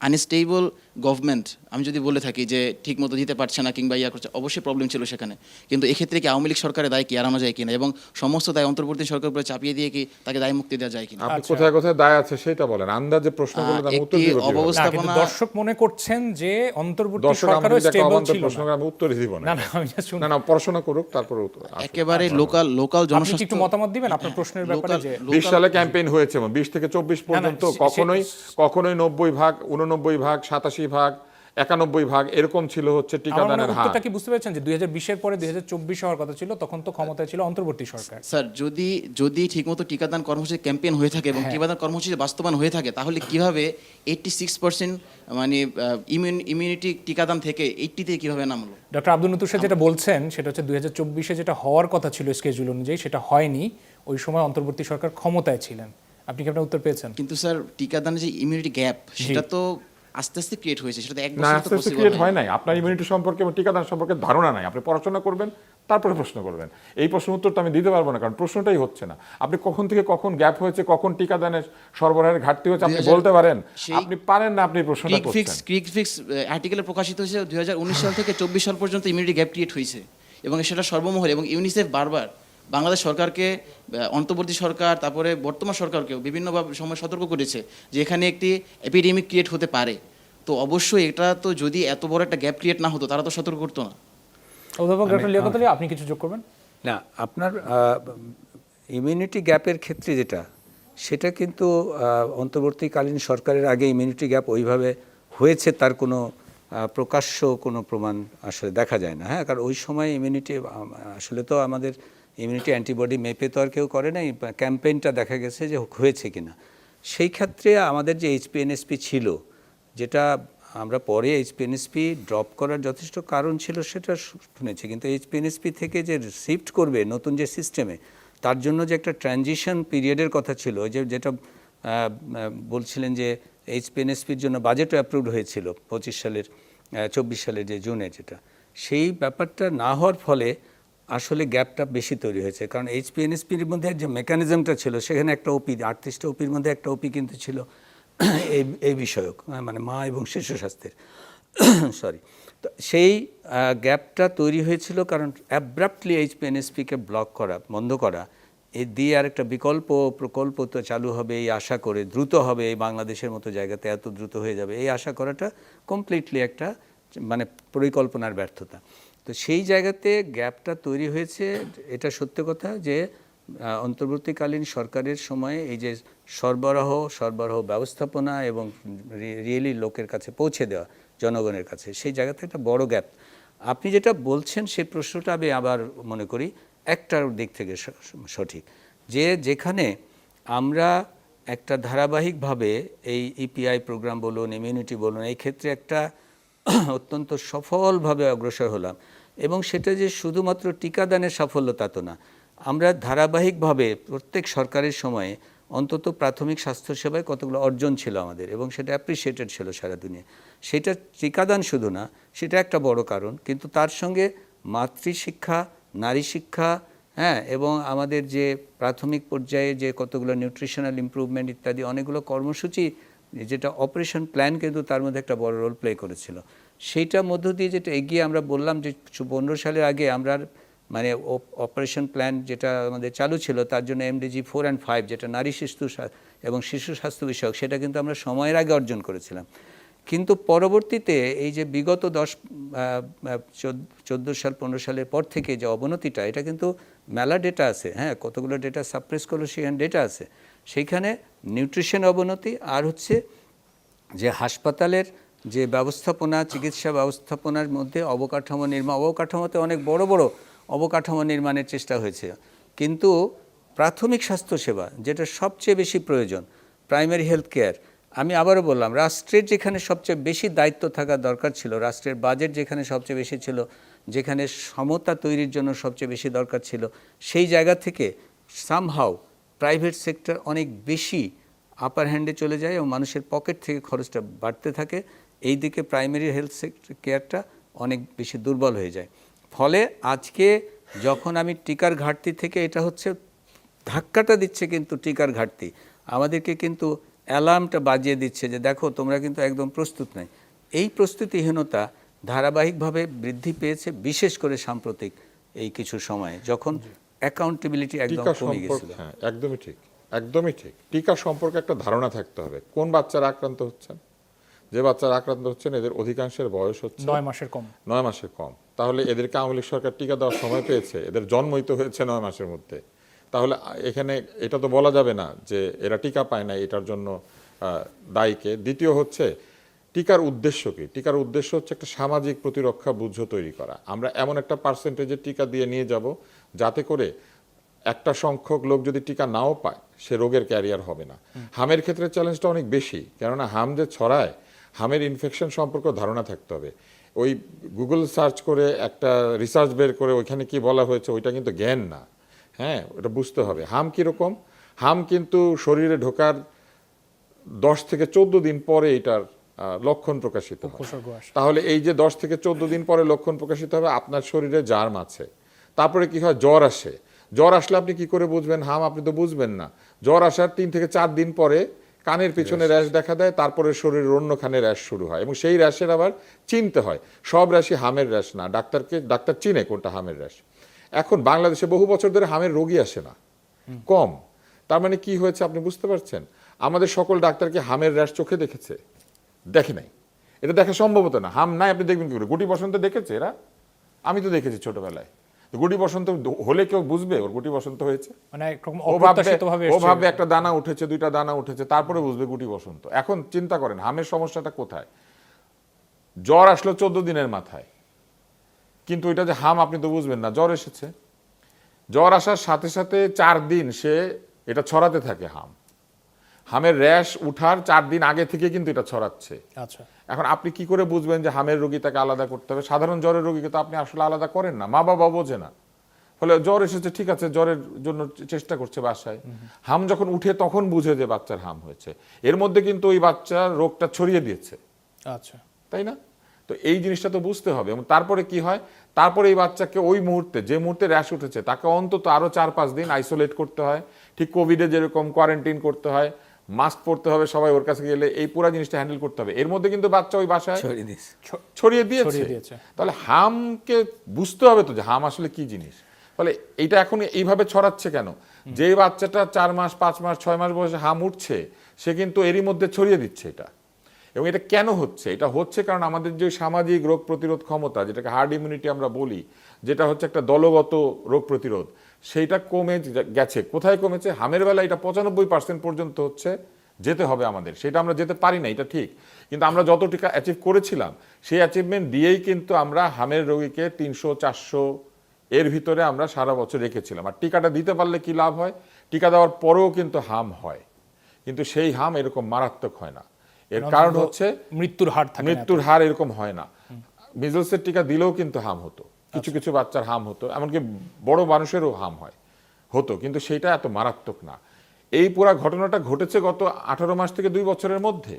আনস্টেবল গভর্নমেন্ট আমি যদি বলে থাকি যে ঠিকমতো দিতে পারছে না কিংবা করছে, অবশ্যই প্রবলেম ছিল সেখানে। কিন্তু এক্ষেত্রে কি আওয়ামী লীগ সরকারের দায় কি এড়ানো যায় কিনা এবং সমস্ত দায় অন্তর্বর্তী সরকার উপরে চাপিয়ে দিয়ে কি তাকে দায় মুক্তি দেওয়া যায় কিনা? আপনি কোথায় কোথায় দায় আছে সেটা বলেন, আন্দাজে প্রশ্নগুলো আমি উত্তর দিব কিভাবে? দর্শক মনে করছেন যে অন্তর্বর্তী দর্শক সরকারও স্টেবল ছিল প্রশ্ন না। আমি উত্তর দিব না না, আমি just শুনি। না পড়াশোনা করুক তারপরে একেবারে লোকাল আপনি কি জনস্বাস্থ্য। একটু মতামত দিবেন আপনার প্রশ্নের ব্যাপারে? যে 20 সালে ক্যাম্পেইন হয়েছে এবং 20 থেকে 24 পর্যন্ত কখনোই 90 ভাগ, 89 ভাগ, 87 ভাগ, 91 ভাগ এরকম ছিল হচ্ছে টিকাদানের হার। উত্তরটা কি বুঝতে পেরেছেন যে 2020-এর পরে 2024 হওয়ার কথা ছিল, তখন তো ক্ষমতায় ছিল অন্তর্বর্তী সরকার। স্যার, যদি ঠিকমতো টিকাদান কর্মসূচি ক্যাম্পেইন হয়ে থাকে এবং টিকাদান কর্মসূচি বাস্তবায়ন হয়ে থাকে, তাহলে কিভাবে 86% মানে ইমিউনিটি টিকাদান থেকে 80-তে কিভাবে নামলো? ডক্টর আব্দুল নতুর সাহেব যেটা বলছেন সেটা হচ্ছে 2024-এ যেটা হওয়ার কথা ছিল স্কেজুল অনুযায়ী সেটা হয়নি, ওই সময় অন্তর্বর্তী সরকার ক্ষমতায় ছিলেন। আপনি কি আপনার উত্তর পেয়েছেন? কিন্তু স্যার টিকাদানের যে ইমিউনিটি গ্যাপ সেটা তো আস্তে আস্তে ক্রিয়েট হয়েছে, সেটা তো এক না, বছর তো আস্তে আস্তে পসিবল ক্রিয়েট হয় নাই। আপনার ইমিউনিটি সম্পর্কে এবং টিকাদান সম্পর্কে ধারণা নাই। আপনি পড়াশোনা করবেন, তারপরে প্রশ্ন করবেন। এই প্রশ্নের উত্তর তো আমি দিতে পারবো না, কারণ প্রশ্নটাই হচ্ছে না। আপনি কখন থেকে কখন গ্যাপ হয়েছে, কখন টিকাদানের সরবরাহের ঘাটতি হচ্ছে আপনি বলতে পারেন? আপনি পারেন না, আপনি প্রশ্নটা করছেন। ক্রিক ফিক্স আর্টিকেলে প্রকাশিত হয়েছে 2019 সাল থেকে 24 সাল পর্যন্ত ইমিউনিটি গ্যাপ ক্রিয়েট হয়েছে এবং সেটা সর্বমহল, এবং ইউনিসেফ বারবার বাংলাদেশ সরকারকে, অন্তর্বর্তী সরকার, তারপরে বর্তমান সরকারকেও বিভিন্নভাবে সময় সতর্ক করেছে যে এখানে একটি এপিডেমিক ক্রিয়েট হতে পারে। তো অবশ্যই এটা তো যদি এত বড় একটা গ্যাপ ক্রিয়েট না হতো তারা তো সতর্ক করতো না। অধ্যাপক ডক্টর লিয়াকত আলী, আপনি কিছু যোগ করবেন? না, আপনার ইমিউনিটি গ্যাপের ক্ষেত্রে সেটা কিন্তু অন্তর্বর্তীকালীন সরকারের আগে ইমিউনিটি গ্যাপ ওইভাবে হয়েছে তার কোনো প্রকাশ্য কোনো প্রমাণ আসলে দেখা যায় না। হ্যাঁ, কারণ ওই সময় ইমিউনিটি আসলে তো আমাদের ইমিউনিটি অ্যান্টিবডি মেপে তো আর কেউ করে নাই, ক্যাম্পেইনটা দেখা গেছে যে হয়েছে কিনা। সেই ক্ষেত্রে আমাদের যে এইচপিএনএসপি ছিল, যেটা আমরা পরে এইচপিএনএসপি ড্রপ করার যথেষ্ট কারণ ছিল সেটা শুনেছি, কিন্তু এইচপিএনএসপি থেকে যে শিফট করবে নতুন যে সিস্টেমে, তার জন্য যে একটা ট্রানজিশন পিরিয়ডের কথা ছিল, যেটা বলছিলেন যে এইচপিএনএসপির জন্য বাজেটও অ্যাপ্রুভড হয়েছিল 24 সালের যে জুনে, যেটা সেই ব্যাপারটা না হওয়ার ফলে আসলে গ্যাপটা বেশি তৈরি হয়েছে, কারণ এইচপিএনএসপির মধ্যে যে মেকানিজমটা ছিল সেখানে একটা ওপি, 38টা ওপির মধ্যে একটা ওপি কিন্তু ছিল এই বিষয়ক, মানে মা এবং শিশু স্বাস্থ্যের সরি। তো সেই গ্যাপটা তৈরি হয়েছিল কারণ অ্যাব্রাপ্টলি এইচপিএনএসপিকে ব্লক করা, বন্ধ করা, এ দিয়ে আরেকটা বিকল্প প্রকল্প তো চালু হবে এই আশা করে, দ্রুত হবে এই বাংলাদেশের মতো জায়গাতে এত দ্রুত হয়ে যাবে এই আশা করাটা কমপ্লিটলি একটা মানে পরিকল্পনার ব্যর্থতা। তো সেই জায়গাতে গ্যাপটা তৈরি হয়েছে, এটা সত্য কথা যে অন্তর্বর্তীকালীন সরকারের সময়ে এই যে সরবরাহ ব্যবস্থাপনা এবং রিয়েলি লোকের কাছে পৌঁছে দেওয়া জনগণের কাছে, সেই জায়গাতে একটা বড় গ্যাপ। আপনি যেটা বলছেন সেই প্রশ্নটা আমি আবার মনে করি একটার দিক থেকে সঠিক, যে যেখানে আমরা একটা ধারাবাহিকভাবে এই ইপিআই প্রোগ্রাম বলুন, ইমিউনিটি বলুন, এই ক্ষেত্রে একটা অত্যন্ত সফলভাবে অগ্রসর হলাম, এবং সেটা যে শুধুমাত্র টিকাদানের সাফল্য তা তো না, আমরা ধারাবাহিকভাবে প্রত্যেক সরকারের সময়ে অন্তত প্রাথমিক স্বাস্থ্যসেবায় কতগুলো অর্জন ছিল আমাদের, এবং সেটা অ্যাপ্রিসিয়েটেড ছিল সারা দুনিয়া। সেটা টিকাদান শুধু না, সেটা একটা বড় কারণ, কিন্তু তার সঙ্গে মাতৃশিক্ষা, নারী শিক্ষা, হ্যাঁ, এবং আমাদের যে প্রাথমিক পর্যায়ে যে কতগুলো নিউট্রিশনাল ইমপ্রুভমেন্ট ইত্যাদি অনেকগুলো কর্মসূচি, যেটা অপারেশন প্ল্যান কিন্তু তার মধ্যে একটা বড় রোল প্লে করেছিল। সেইটার মধ্য দিয়ে যেটা এগিয়ে আমরা বললাম যে 15 সালের আগে আমরা মানে অপারেশন প্ল্যান যেটা আমাদের চালু ছিল তার জন্য MDG 4 and 5 যেটা নারী শিশু এবং শিশু স্বাস্থ্য বিষয়ক, সেটা কিন্তু আমরা সময়ের আগে অর্জন করেছিলাম। কিন্তু পরবর্তীতে এই যে বিগত 14 সাল 15 সালের পর থেকে যে অবনতিটা, এটা কিন্তু মেলা ডেটা আছে, হ্যাঁ, কতগুলো ডেটা সাপ্রেস করলো সেখানে ডেটা আছে, সেইখানে নিউট্রিশন অবনতি আর হচ্ছে যে হাসপাতালের যে ব্যবস্থাপনা, চিকিৎসা ব্যবস্থাপনার মধ্যে অবকাঠামোতে অনেক বড় বড় অবকাঠামো নির্মাণের চেষ্টা হয়েছে, কিন্তু প্রাথমিক স্বাস্থ্যসেবা যেটা সবচেয়ে বেশি প্রয়োজন, প্রাইমারি হেলথ কেয়ার, আমি আবারও বললাম রাষ্ট্রের যেখানে সবচেয়ে বেশি দায়িত্ব থাকা দরকার ছিল, রাষ্ট্রের বাজেট যেখানে সবচেয়ে বেশি ছিল, যেখানে সমতা তৈরির জন্য সবচেয়ে বেশি দরকার ছিল, সেই জায়গা থেকে সামহাউ প্রাইভেট সেক্টর অনেক বেশি আপার হ্যান্ডে চলে যায় এবং মানুষের পকেট থেকে খরচটা বাড়তে থাকে। এই দিকে প্রাইমারি হেলথ সেক্টর কেয়ারটা অনেক বেশি দুর্বল হয়ে যায়। ফলে আজকে যখন আমি টিকার ঘাটতি থেকে, এটা হচ্ছে ধাক্কাটা দিচ্ছে কিন্তু টিকার ঘাটতি আমাদেরকে কিন্তু অ্যালার্মটা বাজিয়ে দিচ্ছে যে দেখো তোমরা কিন্তু একদম প্রস্তুত নাই। এই প্রস্তুতিহীনতা ধারাবাহিকভাবে বৃদ্ধি পেয়েছে, বিশেষ করে সাম্প্রতিক এই কিছু সময়ে যখন অ্যাকাউন্টেবিলিটি একদম কমে গেছিল। হ্যাঁ, একদমই ঠিক, একদমই ঠিক। টিকা সম্পর্কে একটা ধারণা থাকতে হবে, কোন বাচ্চারা আক্রান্ত হচ্ছেন। যে বাচ্চারা আক্রান্ত হচ্ছেন এদের অধিকাংশের বয়স হচ্ছে 9 মাসের কম। 9 মাসের কম। তাহলে এদেরকে আওয়ামী লীগ সরকার টিকা দেওয়ার সময় পেয়েছে, এদের জন্মই তো হয়েছে 9 মাসের মধ্যে। তাহলে এখানে এটা তো বলা যাবে না যে এরা টিকা পায় না এটার জন্য দায়ীকে। দ্বিতীয় হচ্ছে টিকার উদ্দেশ্য কি? টিকার উদ্দেশ্য হচ্ছে একটা সামাজিক প্রতিরক্ষা বুঝ তৈরি করা। আমরা এমন একটা পার্সেন্টেজের টিকা দিয়ে নিয়ে যাব যাতে করে একটা সংখ্যক লোক যদি টিকা নাও পায় সে রোগের ক্যারিয়ার হবে না। হামের ক্ষেত্রে চ্যালেঞ্জটা অনেক বেশি, কেননা হাম যে ছড়ায়, হামের ইনফেকশন সম্পর্কে ধারণা থাকতে হবে। ওই গুগল সার্চ করে একটা রিসার্চ বের করে ওইখানে কি বলা হয়েছে ওইটা কিন্তু জ্ঞান না, হ্যাঁ, ওটা বুঝতে হবে। হাম কীরকম? হাম কিন্তু শরীরে ঢোকার 10 থেকে 14 দিন পরে এটার লক্ষণ প্রকাশিত হয়। তাহলে এই যে 10 থেকে 14 দিন পরে লক্ষণ প্রকাশিত হবে, আপনার শরীরে জার্ম আছে। তারপরে কি হয়? জ্বর আসে। জ্বর আসলে আপনি কি করে বুঝবেন হাম? আপনি তো বুঝবেন না। জ্বর আসার 3 থেকে 4 দিন পরে কানের পিছনে র্যাশ দেখা দেয়, তারপরে শরীরের অন্যখানে র্যাশ শুরু হয়, এবং সেই র্যাশের আবার চিনতে হয়। সব র্যাশই হামের র্যাশ না, ডাক্তার চিনে কোনটা হামের র্যাশ। এখন বাংলাদেশে বহু বছর ধরে হামের রোগী আসে না, কম। তার মানে কি হয়েছে আপনি বুঝতে পারছেন? আমাদের সকল ডাক্তারকে হামের র্যাশ চোখে দেখেছে? দেখে নাই। এটা দেখা সম্ভবত না। হাম নাই আপনি দেখবেন কি করে? গুটি বসন্ত দেখেছে এরা? আমি তো দেখেছি ছোটবেলায়। গুটি বসন্ত হলে কেউ বুঝবে ওর গুটি বসন্ত হয়েছে? মানে একরকম অপ্রত্যাশিতভাবে ও ভাববে একটা দানা উঠেছে, 2টা দানা উঠেছে, তারপরে বুঝবে গুটি বসন্ত। এখন চিন্তা করেন হামের সমস্যাটা কোথায়? জ্বর আসলো 14 দিনের মাথায়, কিন্তু এটা যে হাম আপনি তো বুঝবেন না। জ্বর এসেছে, জ্বর আসার সাথে সাথে 4 দিন সে এটা ছড়াতে থাকে। হামের র্যাশ উঠার 4 দিন আগে থেকে কিন্তু এটা ছড়াচ্ছে। আচ্ছা, এখন আপনি কি করে বুঝবেন যে হামের রোগী তাকে আলাদা করতে হবে? সাধারণ জ্বরের রোগীকে তো আপনি আসলে আলাদা করেন না, মা বাবা বোঝে না। ফলে জ্বর এসেছে, ঠিক আছে, জ্বরের জন্য চেষ্টা করছে বাসায়। হাম যখন উঠে তখন বুঝে যে বাচ্চার হাম হয়েছে, এর মধ্যে কিন্তু ওই বাচ্চার রোগটা ছড়িয়ে দিয়েছে। আচ্ছা, তাই না? তো এই জিনিসটা তো বুঝতে হবে। এবং তারপরে কি হয়? তারপরে এই বাচ্চাকে ওই মুহূর্তে, যে মুহূর্তে র্যাশ উঠেছে, তাকে অন্তত আরও 4-5 দিন আইসোলেট করতে হয়, ঠিক কোভিডে যেরকম কোয়ারেন্টাইন করতে হয়, মাস্ক পরতে হবে সবাই ওর কাছে গেলে, এই পুরো জিনিসটা হ্যান্ডেল করতে হবে। এর মধ্যে কিন্তু বাচ্চা ওই বাসায় ছড়িয়ে দিয়েছে। তাহলে হামকে বুঝতে হবে তো যে হাম আসলে কি জিনিস। ফলে এইটা এখন এইভাবে ছড়াচ্ছে কেন? যে বাচ্চাটা 4 মাস, 5 মাস, 6 মাস বয়সে হাম উঠছে, সে কিন্তু এরই মধ্যে ছড়িয়ে দিচ্ছে এটা। এবং এটা কেন হচ্ছে? এটা হচ্ছে কারণ আমাদের যে সামাজিক রোগ প্রতিরোধ ক্ষমতা, যেটাকে হার্ড ইমিউনিটি আমরা বলি, যেটা হচ্ছে একটা দলগত রোগ প্রতিরোধ, সেইটা কমে গেছে। কোথায় কমেছে? হামের বেলা এটা 95% পর্যন্ত হচ্ছে যেতে হবে আমাদের, সেটা আমরা যেতে পারি না, এটা ঠিক। কিন্তু আমরা যত টিকা অ্যাচিভ করেছিলাম, সেই অ্যাচিভমেন্ট দিয়েই কিন্তু আমরা হামের রোগীকে 300-400 এর ভিতরে আমরা সারা বছর রেখেছিলাম। আর টিকাটা দিতে পারলে কি লাভ হয়? টিকা দেওয়ার পরেও কিন্তু হাম হয়, কিন্তু সেই হাম এরকম মারাত্মক হয় না। এর কারণ হচ্ছে মৃত্যুর হার এরকম হয় না। মিজলসের টিকা দিলেও কিন্তু হাম হতো, কিছু কিছু বাচ্চার হাম হতো, এমনকি বড় মানুষেরও হাম হতো, কিন্তু সেটা এত মারাত্মক না। এই পুরা ঘটনাটা ঘটেছে গত 18 মাস থেকে 2 বছরের মধ্যে।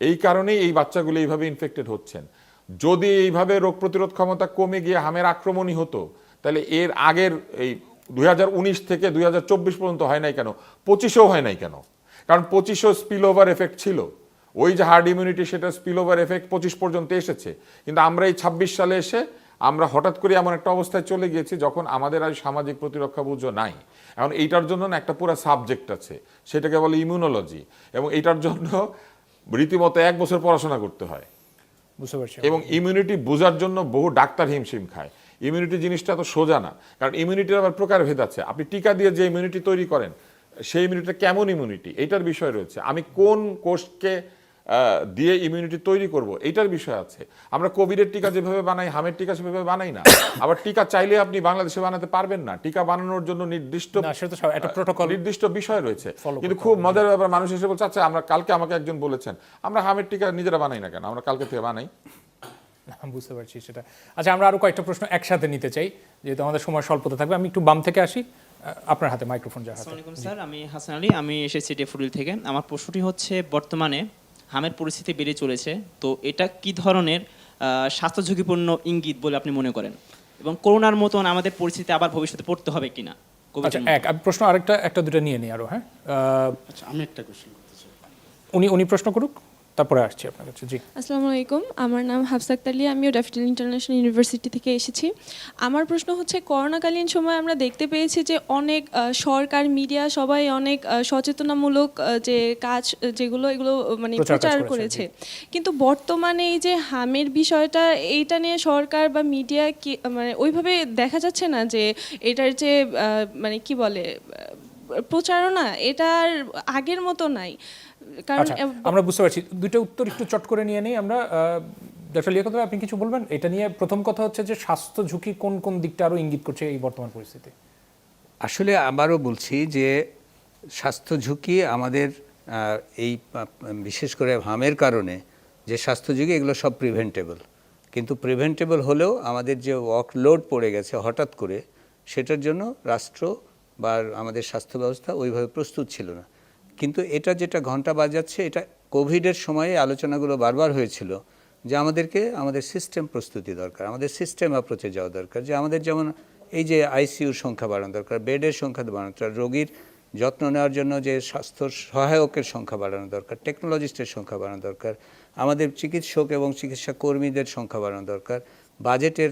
এই কারণেই এই বাচ্চাগুলো এইভাবে ইনফেক্টেড হচ্ছেন। যদি এইভাবে রোগ প্রতিরোধ ক্ষমতা কমে গিয়ে হামের আক্রমণই হতো, তাহলে এর আগের এই 2019 থেকে 2024 পর্যন্ত হয় নাই কেন? 25-এও হয় নাই কেন? কারণ 25-ও স্পিল ওভার এফেক্ট ছিল। ওই যে হার্ড ইমিউনিটি, সেটা স্পিল ওভার এফেক্ট 25 পর্যন্ত এসেছে। কিন্তু আমরা এই 26 সালে এসে আমরা হঠাৎ করে এমন একটা অবস্থায় চলে গিয়েছি যখন আমাদের আর সামাজিক প্রতিরক্ষা বুঝো নাই। এখন এইটার জন্য না একটা পুরো সাবজেক্ট আছে, সেটাকে বলে ইমিউনোলজি, এবং এইটার জন্য রীতিমতো 1 বছর পড়াশোনা করতে হয়। বুঝতে পারছি। এবং ইমিউনিটি বোঝার জন্য বহু ডাক্তার হিমশিম খায়। ইমিউনিটি জিনিসটা তো সোজা না, কারণ ইমিউনিটির আবার প্রকারভেদ আছে। আপনি টিকা দিয়ে যে ইমিউনিটি তৈরি করেন, সেই ইমিউনিটিটা কেমন ইমিউনিটি, এইটার বিষয় রয়েছে। আমি কোন কোষকে দিয়ে ইমিউনিটি তৈরি করব, এইটার বিষয় আছে। আমরা কোভিডের টিকা যেভাবে বানাই, হামের টিকা সেভাবে বানাই না। আবার টিকা চাইলে আপনি বাংলাদেশে বানাতে পারবেন না। টিকা বানানোর জন্য নির্দিষ্ট বিষয় রয়েছে। কিন্তু খুব মজার ব্যাপার, মানুষ এসে বলছে, আচ্ছা আমরা কালকে, আমাকে একজন বলেছেন, আমরা হামের টিকা নিজেরা বানাই না কেন? আমরা কালকে থেকে বানাই। বুঝতে পারছি সেটা। আচ্ছা, আমরা আরো কয়েকটা প্রশ্ন একসাথে নিতে চাই, যেহেতু আমাদের সময় স্বল্পতা থাকবে। আমি একটু বাম থেকে আসি, আপনার হাতে মাইক্রোফোন। আসসালামু আলাইকুম স্যার, আমি হাসান আলী, আমি এসেছি ডেফোডিল থেকে। আমার প্রশ্নটি হচ্ছে, বর্তমানে হামের পরিস্থিতি বেড়ে চলেছে, তো এটা কি ধরনের স্বাস্থ্য ঝুঁকিপূর্ণ ইঙ্গিত বলে আপনি মনে করেন, এবং করোনার মতন আমাদের পরিস্থিতি আবার ভবিষ্যতে পড়তে হবে কিনা? আচ্ছা, আমি প্রশ্ন একটা দুটো নিয়ে নিই আরো। হ্যাঁ, আচ্ছা, আমি একটা কোশ্চেন করতে চাই। উনি প্রশ্ন করুক, তারপরে আসছি আপনার কাছে। জি, আসসালামু আলাইকুম, আমার নাম হাফসা আক্তার আলী, আমিও ড্যাফোডিল ইন্টারন্যাশনাল ইউনিভার্সিটি থেকে এসেছি। আমার প্রশ্ন হচ্ছে, করোনাকালীন সময় আমরা দেখতে পেয়েছি যে অনেক সরকার, মিডিয়া সবাই অনেক সচেতনামূলক যে কাজ যেগুলো, এগুলো মানে প্রচার করেছে, কিন্তু বর্তমানে এই যে হামের বিষয়টা, এইটা নিয়ে সরকার বা মিডিয়া কি মানে ওইভাবে দেখা যাচ্ছে না যে এটার যে মানে কি বলে প্রচারণা, এটা আর আগের মতো নাই। আচ্ছা, আমরা বুঝতে পারছি। দুটো উত্তর একটু চট করে নিয়ে নেই আমরা। ডক্টর লিয়াকত ভাই, আপনি কিছু বলবেন এটা নিয়ে? প্রথম কথা হচ্ছে যে স্বাস্থ্য ঝুঁকি কোন কোন দিকটা আরো ইঙ্গিত করছে এই বর্তমান পরিস্থিতি? আসলে আবারও বলছি যে স্বাস্থ্য ঝুঁকি আমাদের এই বিশেষ করে হামের কারণে যে স্বাস্থ্য ঝুঁকি, এগুলো সব প্রিভেন্টেবল। কিন্তু প্রিভেন্টেবল হলেও আমাদের যে ওয়ার্কলোড পড়ে গেছে হঠাৎ করে, সেটার জন্য রাষ্ট্র বা আমাদের স্বাস্থ্য ব্যবস্থা ওইভাবে প্রস্তুত ছিল না। কিন্তু এটা যেটা ঘন্টা বাজাচ্ছে, এটা কোভিডের সময়ে আলোচনাগুলো বারবার হয়েছিল যে আমাদের সিস্টেম প্রস্তুতি দরকার, আমাদের সিস্টেম অ্যাপ্রোচে যাওয়া দরকার। যে আমাদের যেমন এই যে আইসিইউর সংখ্যা বাড়ানো দরকার, বেডের সংখ্যা বাড়ানো দরকার, রোগীর যত্ন নেওয়ার জন্য যে স্বাস্থ্য সহায়কের সংখ্যা বাড়ানো দরকার, টেকনোলজিস্টের সংখ্যা বাড়ানো দরকার, আমাদের চিকিৎসক এবং চিকিৎসা কর্মীদের সংখ্যা বাড়ানো দরকার, বাজেটের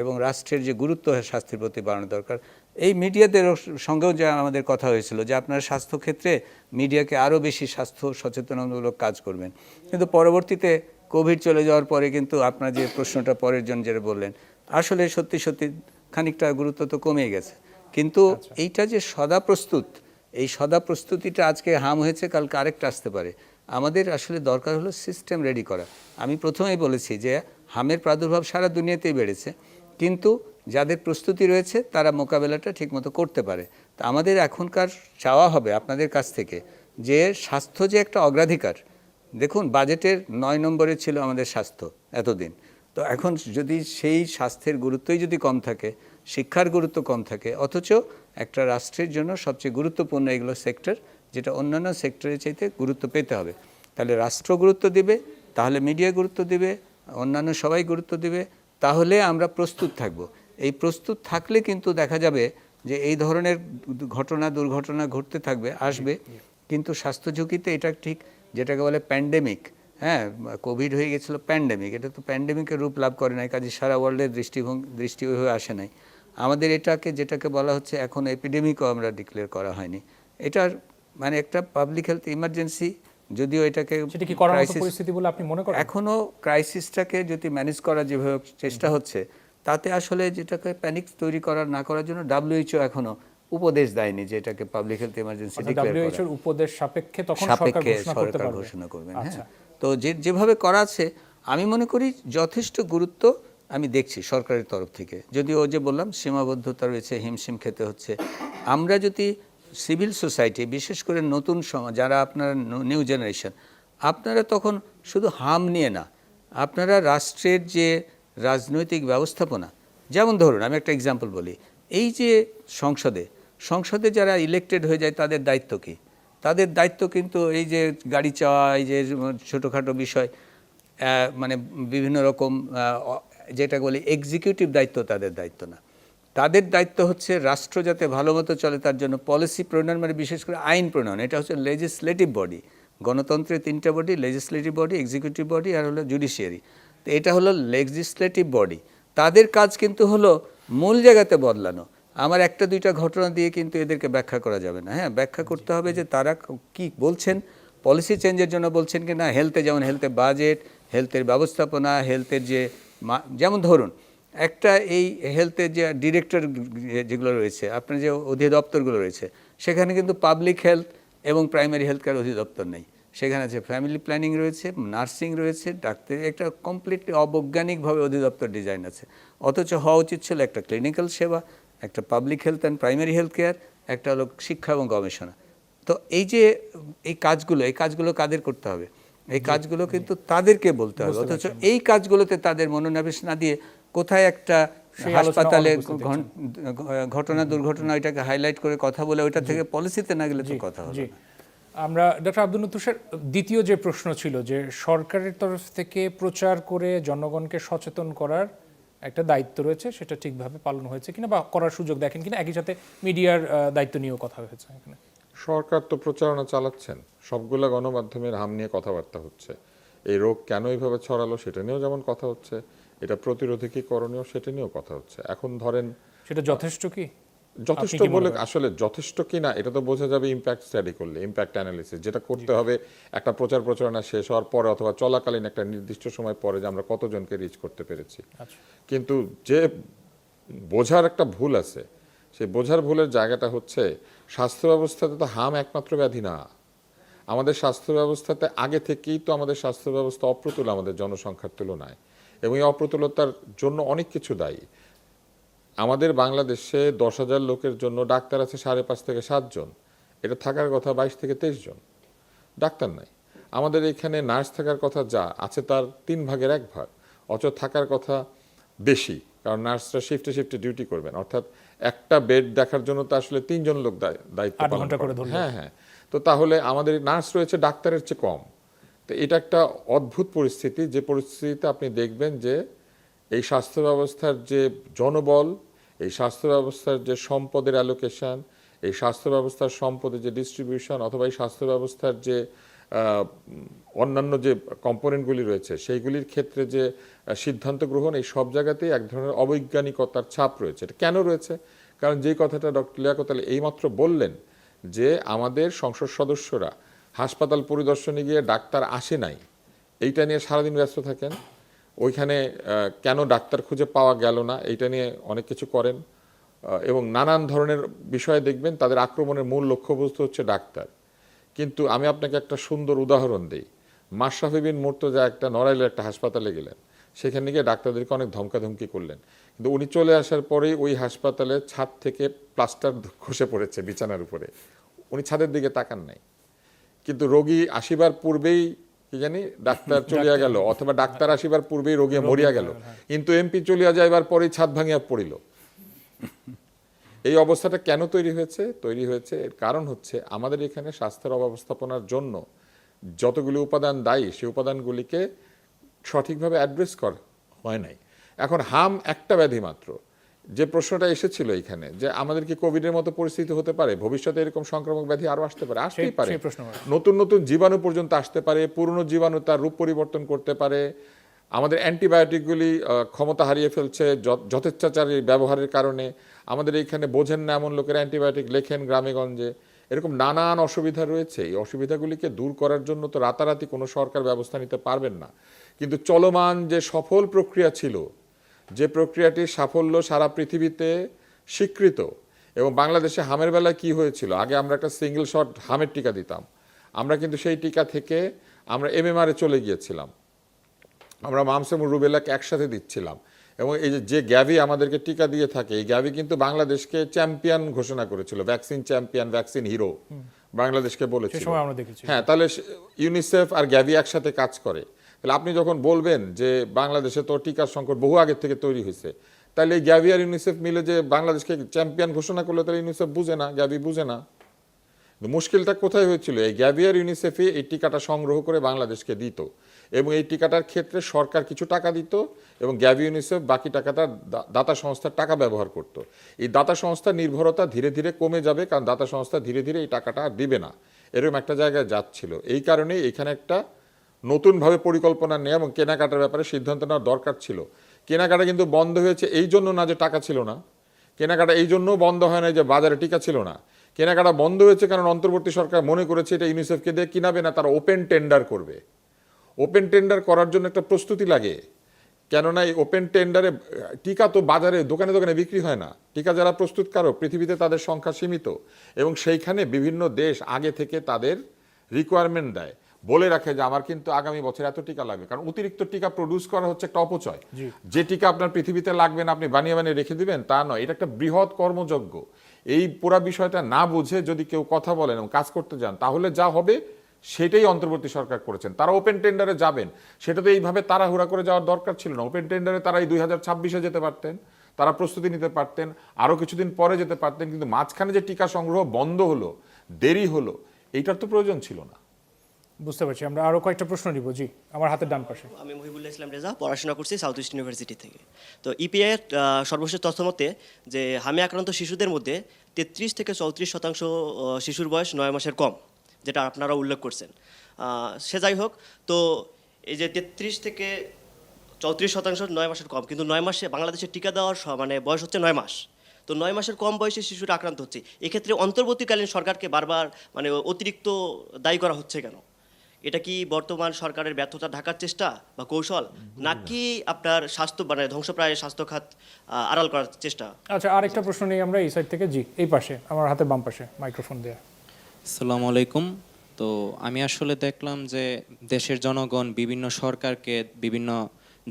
এবং রাষ্ট্রের যে গুরুত্ব স্বাস্থ্যের প্রতি বাড়ানো দরকার। এই মিডিয়াদের সঙ্গেও যে আমাদের কথা হয়েছিল যে আপনারা স্বাস্থ্যক্ষেত্রে মিডিয়াকে আরও বেশি স্বাস্থ্য সচেতনতামূলক কাজ করবেন। কিন্তু পরবর্তীতে কোভিড চলে যাওয়ার পরে কিন্তু আপনার যে প্রশ্নটা পরের জন যেটা বললেন, আসলে সত্যি সত্যি খানিকটা গুরুত্ব তো কমে গেছে। কিন্তু এইটা যে সদা প্রস্তুত, এই সদা প্রস্তুতিটা আজকে হাম হয়েছে, কালকে আরেকটা আসতে পারে। আমাদের আসলে দরকার হলো সিস্টেম রেডি করা। আমি প্রথমেই বলেছি যে হামের প্রাদুর্ভাব সারা দুনিয়াতেই বেড়েছে, কিন্তু যাদের প্রস্তুতি রয়েছে তারা মোকাবেলাটা ঠিকমতো করতে পারে। তা আমাদের এখনকার চাওয়া হবে আপনাদের কাছ থেকে যে স্বাস্থ্য যে একটা অগ্রাধিকার। দেখুন, বাজেটের 9 নম্বরে ছিল আমাদের স্বাস্থ্য এতদিন। তো এখন যদি সেই স্বাস্থ্যের গুরুত্বই যদি কম থাকে, শিক্ষার গুরুত্ব কম থাকে, অথচ একটা রাষ্ট্রের জন্য সবচেয়ে গুরুত্বপূর্ণ এগুলো সেক্টর, যেটা অন্যান্য সেক্টরের চাইতে গুরুত্ব পেতে হবে, তাহলে রাষ্ট্র গুরুত্ব দিবে, তাহলে মিডিয়া গুরুত্ব দিবে, অন্যান্য সবাই গুরুত্ব দিবে, তাহলে আমরা প্রস্তুত থাকব। এই প্রস্তুত থাকলে কিন্তু দেখা যাবে যে এই ধরনের ঘটনা দুর্ঘটনা ঘটতে থাকবে, আসবে, কিন্তু স্বাস্থ্য ঝুঁকিতে এটা ঠিক যেটাকে বলে প্যান্ডেমিক, হ্যাঁ, কোভিড হয়ে গেছিল প্যান্ডেমিক, এটা তো প্যান্ডেমিকের রূপ লাভ করে নাই, কাজে সারা ওয়ার্ল্ডের দৃষ্টি হয়ে আসে নাই। আমাদের যেটাকে বলা হচ্ছে এখন এপিডেমিকও আমরা ডিক্লেয়ার করা হয়নি। এটার মানে একটা পাবলিক হেলথ ইমার্জেন্সি, যদিও এটাকে সেটা কি করার মতো পরিস্থিতি বলে আপনি মনে করেন? এখনো ক্রাইসিসটাকে যদি ম্যানেজ করার যেভাবে চেষ্টা হচ্ছে, তাতে আসলে যেটাকে প্যানিক তৈরি করার না করার জন্য WHO এখনো উপদেশ দেয়নি যে এটাকে পাবলিক হেলথ ইমার্জেন্সি ডিক্লেয়ার করা। WHO এর উপদেশ সাপেক্ষে তখন সরকার ঘোষণা করবেন। হ্যাঁ, তো যেভাবে করা আছে আমি মনে করি যথেষ্ট গুরুত্ব আমি দেখছি সরকারের তরফ থেকে, যদিও যে বললাম সীমাবদ্ধতা রয়েছে, হিমশিম খেতে হচ্ছে। আমরা যদি সিভিল সোসাইটি, বিশেষ করে নতুন সমাজ যারা আপনারা নিউ জেনারেশন, আপনারা তখন শুধু হাম নিয়ে না, আপনারা রাষ্ট্রের যে রাজনৈতিক ব্যবস্থাপনা, যেমন ধরুন আমি একটা এক্সাম্পল বলি, এই যে সংসদে যারা ইলেক্টেড হয়ে যায় তাদের দায়িত্ব কি? তাদের দায়িত্ব কিন্তু এই যে গাড়ি চাওয়া, এই যে ছোটোখাটো বিষয়, মানে বিভিন্ন রকম যেটা বলি এক্সিকিউটিভ দায়িত্ব তাদের দায়িত্ব না। তাদের দায়িত্ব হচ্ছে রাষ্ট্র যাতে ভালো মতো চলে তার জন্য পলিসি প্রণয়ন, মানে বিশেষ করে আইন প্রণয়ন। এটা হচ্ছে লেজিসলেটিভ বডি। গণতন্ত্রের 3টা body, legislative body, executive body আর হলো জুডিশিয়ারি। তো এটা হলো লেজিসলেটিভ বডি। তাদের কাজ কিন্তু হলো মূল জায়গাতে বদলানো। আমার 1-2টা ঘটনা দিয়ে কিন্তু এদেরকে ব্যাখ্যা করা যাবে না। হ্যাঁ, ব্যাখ্যা করতে হবে যে তারা কি বলছেন, পলিসি চেঞ্জের জন্য বলছেন কি না, হেলথে, যেমন হেলথে বাজেট, হেলথের ব্যবস্থাপনা, হেলথের যে যেমন ধরুন একটা এই হেলথের যে ডিরেক্টর যেগুলো রয়েছে, আপনার যে অধিদপ্তরগুলো রয়েছে, সেখানে কিন্তু পাবলিক হেলথ এবং প্রাইমারি হেলথ কেয়ার অধিদপ্তর নেই। সেখানে আছে ফ্যামিলি প্ল্যানিং রয়েছে, নার্সিং রয়েছে, ডাক্তারি, একটা কমপ্লিটলি অবৈজ্ঞানিকভাবে অধিদপ্তর ডিজাইন আছে। অথচ হওয়া উচিত ছিল একটা ক্লিনিক্যাল সেবা, একটা public health and primary health care, একটা হলো শিক্ষা এবং গবেষণা। তো এই যে এই কাজগুলো কাদের করতে হবে? এই কাজগুলো কিন্তু তাদেরকে বলতে হবে। অথচ এই কাজগুলোতে তাদের মনোনিবেশ না দিয়ে কোথায় একটা হাসপাতালে ঘটনা দুর্ঘটনা ওইটাকে হাইলাইট করে কথা বলে ওইটা থেকে পলিসিতে না গেলে তো কথা হবে না। আমরা ডক্টর আব্দুল তুষার, দ্বিতীয় যে প্রশ্ন ছিল যে সরকারের তরফ থেকে প্রচার করে জনগণকে সচেতন করার একটা দায়িত্ব রয়েছে, সেটা ঠিকভাবে পালন হয়েছে কিনা বা করার সুযোগ দেখেন কিনা, একই সাথে মিডিয়ার দায়িত্ব নিয়েও কথা হয়েছে এখানে। সরকার তো প্রচারণা চালাচ্ছেন, সবগুলা গণমাধ্যমের হাম নিয়ে কথাবার্তা হচ্ছে। এই রোগ কেন এইভাবে ছড়ালো সেটা নিয়েও যেমন কথা হচ্ছে, এটা প্রতিরোধে কি করণীয় সেটা নিয়েও কথা হচ্ছে। এখন ধরেন সেটা যথেষ্ট কি? যথেষ্ট বলে আসলে যথেষ্ট কিনা এটা তো বোঝা যাবে ইম্প্যাক্ট স্টাডি করলে, ইম্প্যাক্ট অ্যানালিসিস, যেটা করতে হবে একটা প্রচারণা শেষ হওয়ার পরে অথবা চলাকালীন একটা নির্দিষ্ট সময় পরে যে আমরা কতজনকে রিচ করতে পেরেছি। কিন্তু যে বোঝার একটা ভুল আছে, সেই বোঝার ভুলের জায়গাটা হচ্ছে স্বাস্থ্য ব্যবস্থাতে তো হাম একমাত্র ব্যাধি না। আমাদের স্বাস্থ্য ব্যবস্থাতে আগে থেকেই তো আমাদের স্বাস্থ্য ব্যবস্থা অপ্রতুল আমাদের জনসংখ্যার তুলনায়, এবং এই অপ্রতুলতার জন্য অনেক কিছু দায়ী। আমাদের বাংলাদেশে 10,000 লোকের জন্য ডাক্তার আছে 5.5 থেকে 7 জন, এটা থাকার কথা 22 থেকে 23 জন, ডাক্তার নাই। আমাদের এখানে নার্স থাকার কথা যা আছে তার 3 ভাগের 1 ভাগ, অথচ থাকার কথা বেশি, কারণ নার্সরা শিফটে ডিউটি করবেন, অর্থাৎ একটা বেড দেখার জন্য তো আসলে 3 জন লোক দায়িত্ব পালন করে। হ্যাঁ, তো তাহলে আমাদের নার্স রয়েছে ডাক্তারের চেয়ে কম। তো এটা একটা অদ্ভুত পরিস্থিতি, যে পরিস্থিতিতে আপনি দেখবেন যে এই স্বাস্থ্য ব্যবস্থার যে জনবল, এই স্বাস্থ্য ব্যবস্থার যে সম্পদের অ্যালোকেশন, এই স্বাস্থ্য ব্যবস্থার সম্পদের যে ডিস্ট্রিবিউশন, অথবা এই স্বাস্থ্য ব্যবস্থার যে অন্যান্য যে কম্পোনেন্টগুলি রয়েছে সেইগুলির ক্ষেত্রে যে সিদ্ধান্ত গ্রহণ, এই সব জায়গাতেই এক ধরনের অবৈজ্ঞানিকতার ছাপ রয়েছে। এটা কেন রয়েছে? কারণ যেই কথাটা ডক্টর লিয়াকত আলী এইমাত্র বললেন যে আমাদের সংসদ সদস্যরা হাসপাতাল পরিদর্শনে গিয়ে ডাক্তার আসে নাই, এইটা নিয়ে সারাদিন ব্যস্ত থাকেন। ওইখানে কেন ডাক্তার খুঁজে পাওয়া গেল না এইটা নিয়ে অনেক কিছু করেন, এবং নানান ধরনের বিষয়ে দেখবেন তাদের আক্রমণের মূল লক্ষ্যবস্তু হচ্ছে ডাক্তার। কিন্তু আমি আপনাকে একটা সুন্দর উদাহরণ দিই। মাশরাফি বিন মুর্তজা একটা নড়াইলের একটা হাসপাতালে গেলেন, সেখানে গিয়ে ডাক্তারদেরকে অনেক ধমকাধমকি করলেন, কিন্তু উনি চলে আসার পরেই ওই হাসপাতালের ছাদ থেকে প্লাস্টার খসে পড়েছে বিছানার উপরে, উনি ছাদের দিকে তাকান নাই। কিন্তু রোগী আসিবার পূর্বেই কি জানি ডাক্তার চলিয়া গেল, অথবা ডাক্তার আসিবার পূর্বেই রোগী মরিয়া গেল, কিন্তু এমপি চলিয়া যাইবার পরেই ছাদ ভাঙিয়া পড়িল। এই অবস্থাটা কেন তৈরি হয়েছে? এর কারণ হচ্ছে আমাদের এখানে স্বাস্থ্যের অব্যবস্থাপনার জন্য যতগুলি উপাদান দায়ী, সেই উপাদানগুলিকে সঠিকভাবে অ্যাড্রেস করা হয় নাই। এখন হাম একটা ব্যাধি মাত্র। যে প্রশ্নটা এসেছিল এখানে যে আমাদের কি কোভিডের মতো পরিস্থিতি হতে পারে, ভবিষ্যতে এরকম সংক্রামক ব্যাধি আরো আসতে পারে, আসতেই পারে, সেই প্রশ্ন আমার। নতুন নতুন জীবাণু পর্যন্ত আসতে পারে, পুরনো জীবাণু তার রূপ পরিবর্তন করতে পারে, আমাদের অ্যান্টিবায়োটিকগুলি ক্ষমতা হারিয়ে ফেলছে যথেচ্ছাচারী ব্যবহারের কারণে, আমাদের এইখানে বোঝেন না এমন লোকেরা অ্যান্টিবায়োটিক লেখেন গ্রামেগঞ্জে, এরকম নানান অসুবিধা রয়েছে। এই অসুবিধাগুলিকে দূর করার জন্য তো রাতারাতি কোনো সরকার ব্যবস্থা নিতে পারবেন না, কিন্তু চলমান যে সফল প্রক্রিয়া ছিল, যে প্রক্রিয়াটির সাফল্য সারা পৃথিবীতে স্বীকৃত, এবং বাংলাদেশে হামের বেলায় কি হয়েছিল, আগে আমরা একটা সিঙ্গেল শট হামের টিকা দিতাম, আমরা কিন্তু সেই টিকা থেকে আমরা MMR-এ চলে গিয়েছিলাম, আমরা মামস এবং রুবেলাকে একসাথে দিচ্ছিলাম, এবং এই যে গ্যাভি আমাদেরকে টিকা দিয়ে থাকে, এই গ্যাভি কিন্তু বাংলাদেশকে চ্যাম্পিয়ন ঘোষণা করেছিল, ভ্যাকসিন চ্যাম্পিয়ন, ভ্যাকসিন হিরো বাংলাদেশকে সে বলেছিল। সময় আমরা দেখেছি। হ্যাঁ, তাহলে ইউনিসেফ আর গ্যাভি একসাথে কাজ করে। তাহলে আপনি যখন বলবেন যে বাংলাদেশে তো টিকার সংকট বহু আগে থেকে তৈরি হয়েছে, তাহলে এই গ্যাভি আর ইউনিসেফ মিলে যে বাংলাদেশকে চ্যাম্পিয়ন ঘোষণা করলো, তাহলে ইউনিসেফ বুঝে না, গ্যাভি বুঝে না। মুশকিলটা কোথায় হয়েছিল, এই গ্যাভি আর ইউনিসেফই এই টিকাটা সংগ্রহ করে বাংলাদেশকে দিত, এবং এই টিকাটার ক্ষেত্রে সরকার কিছু টাকা দিত এবং গ্যাভি ইউনিসেফ বাকি টাকাটা দাতা সংস্থার টাকা ব্যবহার করত। এই দাতা সংস্থার নির্ভরতা ধীরে ধীরে কমে যাবে, কারণ দাতা সংস্থা ধীরে ধীরে এই টাকাটা আর দিবে না, এরকম একটা জায়গায় যাচ্ছিল। এই কারণেই এখানে একটা নতুনভাবে পরিকল্পনা নেওয়া এবং কেনাকাটার ব্যাপারে সিদ্ধান্ত নেওয়ার দরকার ছিল। কেনাকাটা কিন্তু বন্ধ হয়েছে এই জন্য না যে টাকা ছিল না, কেনাকাটা এই জন্যও বন্ধ হয় না যে বাজারে টিকা ছিল না, কেনাকাটা বন্ধ হয়েছে কারণ অন্তর্বর্তী সরকার মনে করেছে এটা ইউনিসেফকে দিয়ে কিনাবে না, তারা ওপেন টেন্ডার করবে। ওপেন টেন্ডার করার জন্য একটা প্রস্তুতি লাগে, কেননা এই ওপেন টেন্ডারে টিকা তো বাজারে দোকানে দোকানে বিক্রি হয় না, টিকা যারা প্রস্তুতকারক পৃথিবীতে তাদের সংখ্যা সীমিত, এবং সেইখানে বিভিন্ন দেশ আগে থেকে তাদের রিকোয়ারমেন্ট দেয়, বলে রাখে যে আমার কিন্তু আগামী বছর এত টিকা লাগবে, কারণ অতিরিক্ত টিকা প্রডিউস করা হচ্ছে একটা অপচয়। যে টিকা আপনার পৃথিবীতে লাগবে না আপনি বানিয়ে বানিয়ে রেখে দিবেন তা নয়, এটা একটা বৃহৎ কর্মযজ্ঞ। এই পুরা বিষয়টা না বুঝে যদি কেউ কথা বলেন এবং কাজ করতে যান, তাহলে যা হবে সেটাই অন্তর্বর্তী সরকার করেছেন। তারা ওপেন টেন্ডারে যাবেন, সেটা তো এইভাবে তাড়াহুড়া করে যাওয়ার দরকার ছিল না। ওপেন টেন্ডারে তারা এই 2026-এ যেতে পারতেন, তারা প্রস্তুতি নিতে পারতেন, আরও কিছুদিন পরে যেতে পারতেন, কিন্তু মাঝখানে যে টিকা সংগ্রহ বন্ধ হলো, দেরি হলো, এইটার তো প্রয়োজন ছিল না। বুঝতে পারছি। আমরা আরো কয়েকটা প্রশ্ন নিব। জি, আমার হাতের ডান পাশে। আমি মহিবুল্লাহ ইসলাম রেজা, পড়াশোনা করছি সাউথ ইস্ট ইউনিভার্সিটি থেকে। তো ইপিআই এর সর্বশেষ তথ্য মতে যে হামে আক্রান্ত শিশুদের মধ্যে 33 থেকে 34% শিশুর বয়স 9 মাসের কম, যেটা আপনারা উল্লেখ করছেন। সে যাই হোক, তো এই যে 33 থেকে 34% 9 মাসের কম, কিন্তু 9 মাসে বাংলাদেশে টিকা দেওয়ার মানে বয়স হচ্ছে 9 মাস। তো 9 মাসের কম বয়সী শিশুরা আক্রান্ত হচ্ছে, এক্ষেত্রে অন্তর্বর্তীকালীন সরকারকে বারবার মানে অতিরিক্ত দায়ী করা হচ্ছে কেন? এটা কি বর্তমান সরকারের ব্যর্থতা ঢাকার চেষ্টা বা কৌশল, নাকি আপনার স্বাস্থ্য মানে ধ্বংসপ্রায় স্বাস্থ্য খাত আড়াল করার চেষ্টা? আচ্ছা, আরেকটা প্রশ্ন নেই আমরা এই সাইড থেকে। জি, এই পাশে আমার হাতের বাম পাশে মাইক্রোফোন দেয়া। আসসালামু আলাইকুম। তো আমি আসলে দেখলাম যে দেশের জনগণ বিভিন্ন সরকারকে বিভিন্ন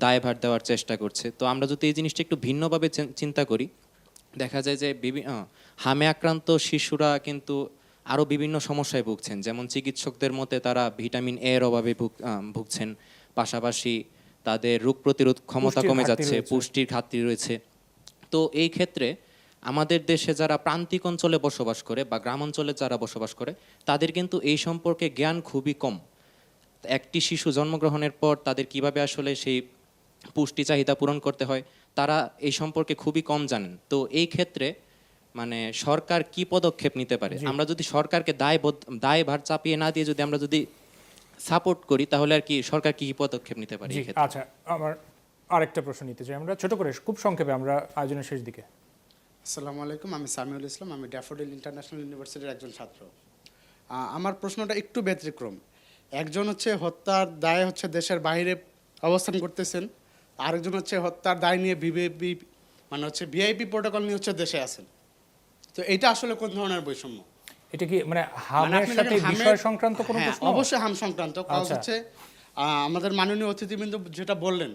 দায়ভার দেওয়ার চেষ্টা করছে। তো আমরা যদি এই জিনিসটা একটু ভিন্নভাবে চিন্তা করি, দেখা যায় যে হামে আক্রান্ত শিশুরা কিন্তু আরও বিভিন্ন সমস্যায় ভুগছেন, যেমন চিকিৎসকদের মতে তারা ভিটামিন এর অভাবে ভুগছেন, পাশাপাশি তাদের রোগ প্রতিরোধ ক্ষমতা কমে যাচ্ছে, পুষ্টির ঘাটতি রয়েছে। তো এই ক্ষেত্রে আমাদের দেশে যারা প্রান্তিক অঞ্চলে বসবাস করে বা গ্রাম অঞ্চলে যারা বসবাস করে, তাদের কিন্তু এই সম্পর্কে জ্ঞান খুবই কম। একটি শিশু জন্মগ্রহণের পর তাদের কিভাবে আসলে সেই পুষ্টি চাহিদা পূরণ করতে হয়, তারা এই সম্পর্কে খুবই কম জানেন। তো এই ক্ষেত্রে মানে সরকার কি পদক্ষেপ নিতে পারে? আমরা যদি সরকারকে দায়ভার চাপিয়ে না দিয়ে যদি আমরা যদি সাপোর্ট করি, তাহলে আর কি সরকার কি পদক্ষেপ নিতে পারে? আচ্ছা, আমার আরেকটা প্রশ্ন নিতে চাই আমরা, ছোট করে খুব সংক্ষেপে, আমরা আয়োজনের শেষ দিকে। আসসালামু আলাইকুম, আমি সামিউল ইসলাম, আমি ড্যাফোডিল ইন্টারন্যাশনাল ইউনিভার্সিটির একজন ছাত্র। আমার প্রশ্নটা একটু ব্যতিক্রম। একজন হচ্ছে হত্যার দায়ে হচ্ছে দেশের বাইরে অবস্থান করতেছেন, আরেকজন হচ্ছে হত্যার দায় নিয়ে ভিভিআইপি মানে হচ্ছে ভিআইপি প্রোটোকল নিয়ে হচ্ছে দেশে আছেন। তো এটা আসলে কোন ধরনের বৈষম্য? এটা কি মানে হামের সাথে বিষয় সংক্রান্ত কোনো প্রশ্ন? অবশ্যই হাম সংক্রান্ত। কাজ হচ্ছে আমাদের মাননীয় অতিথিবৃন্দ যেটা বললেন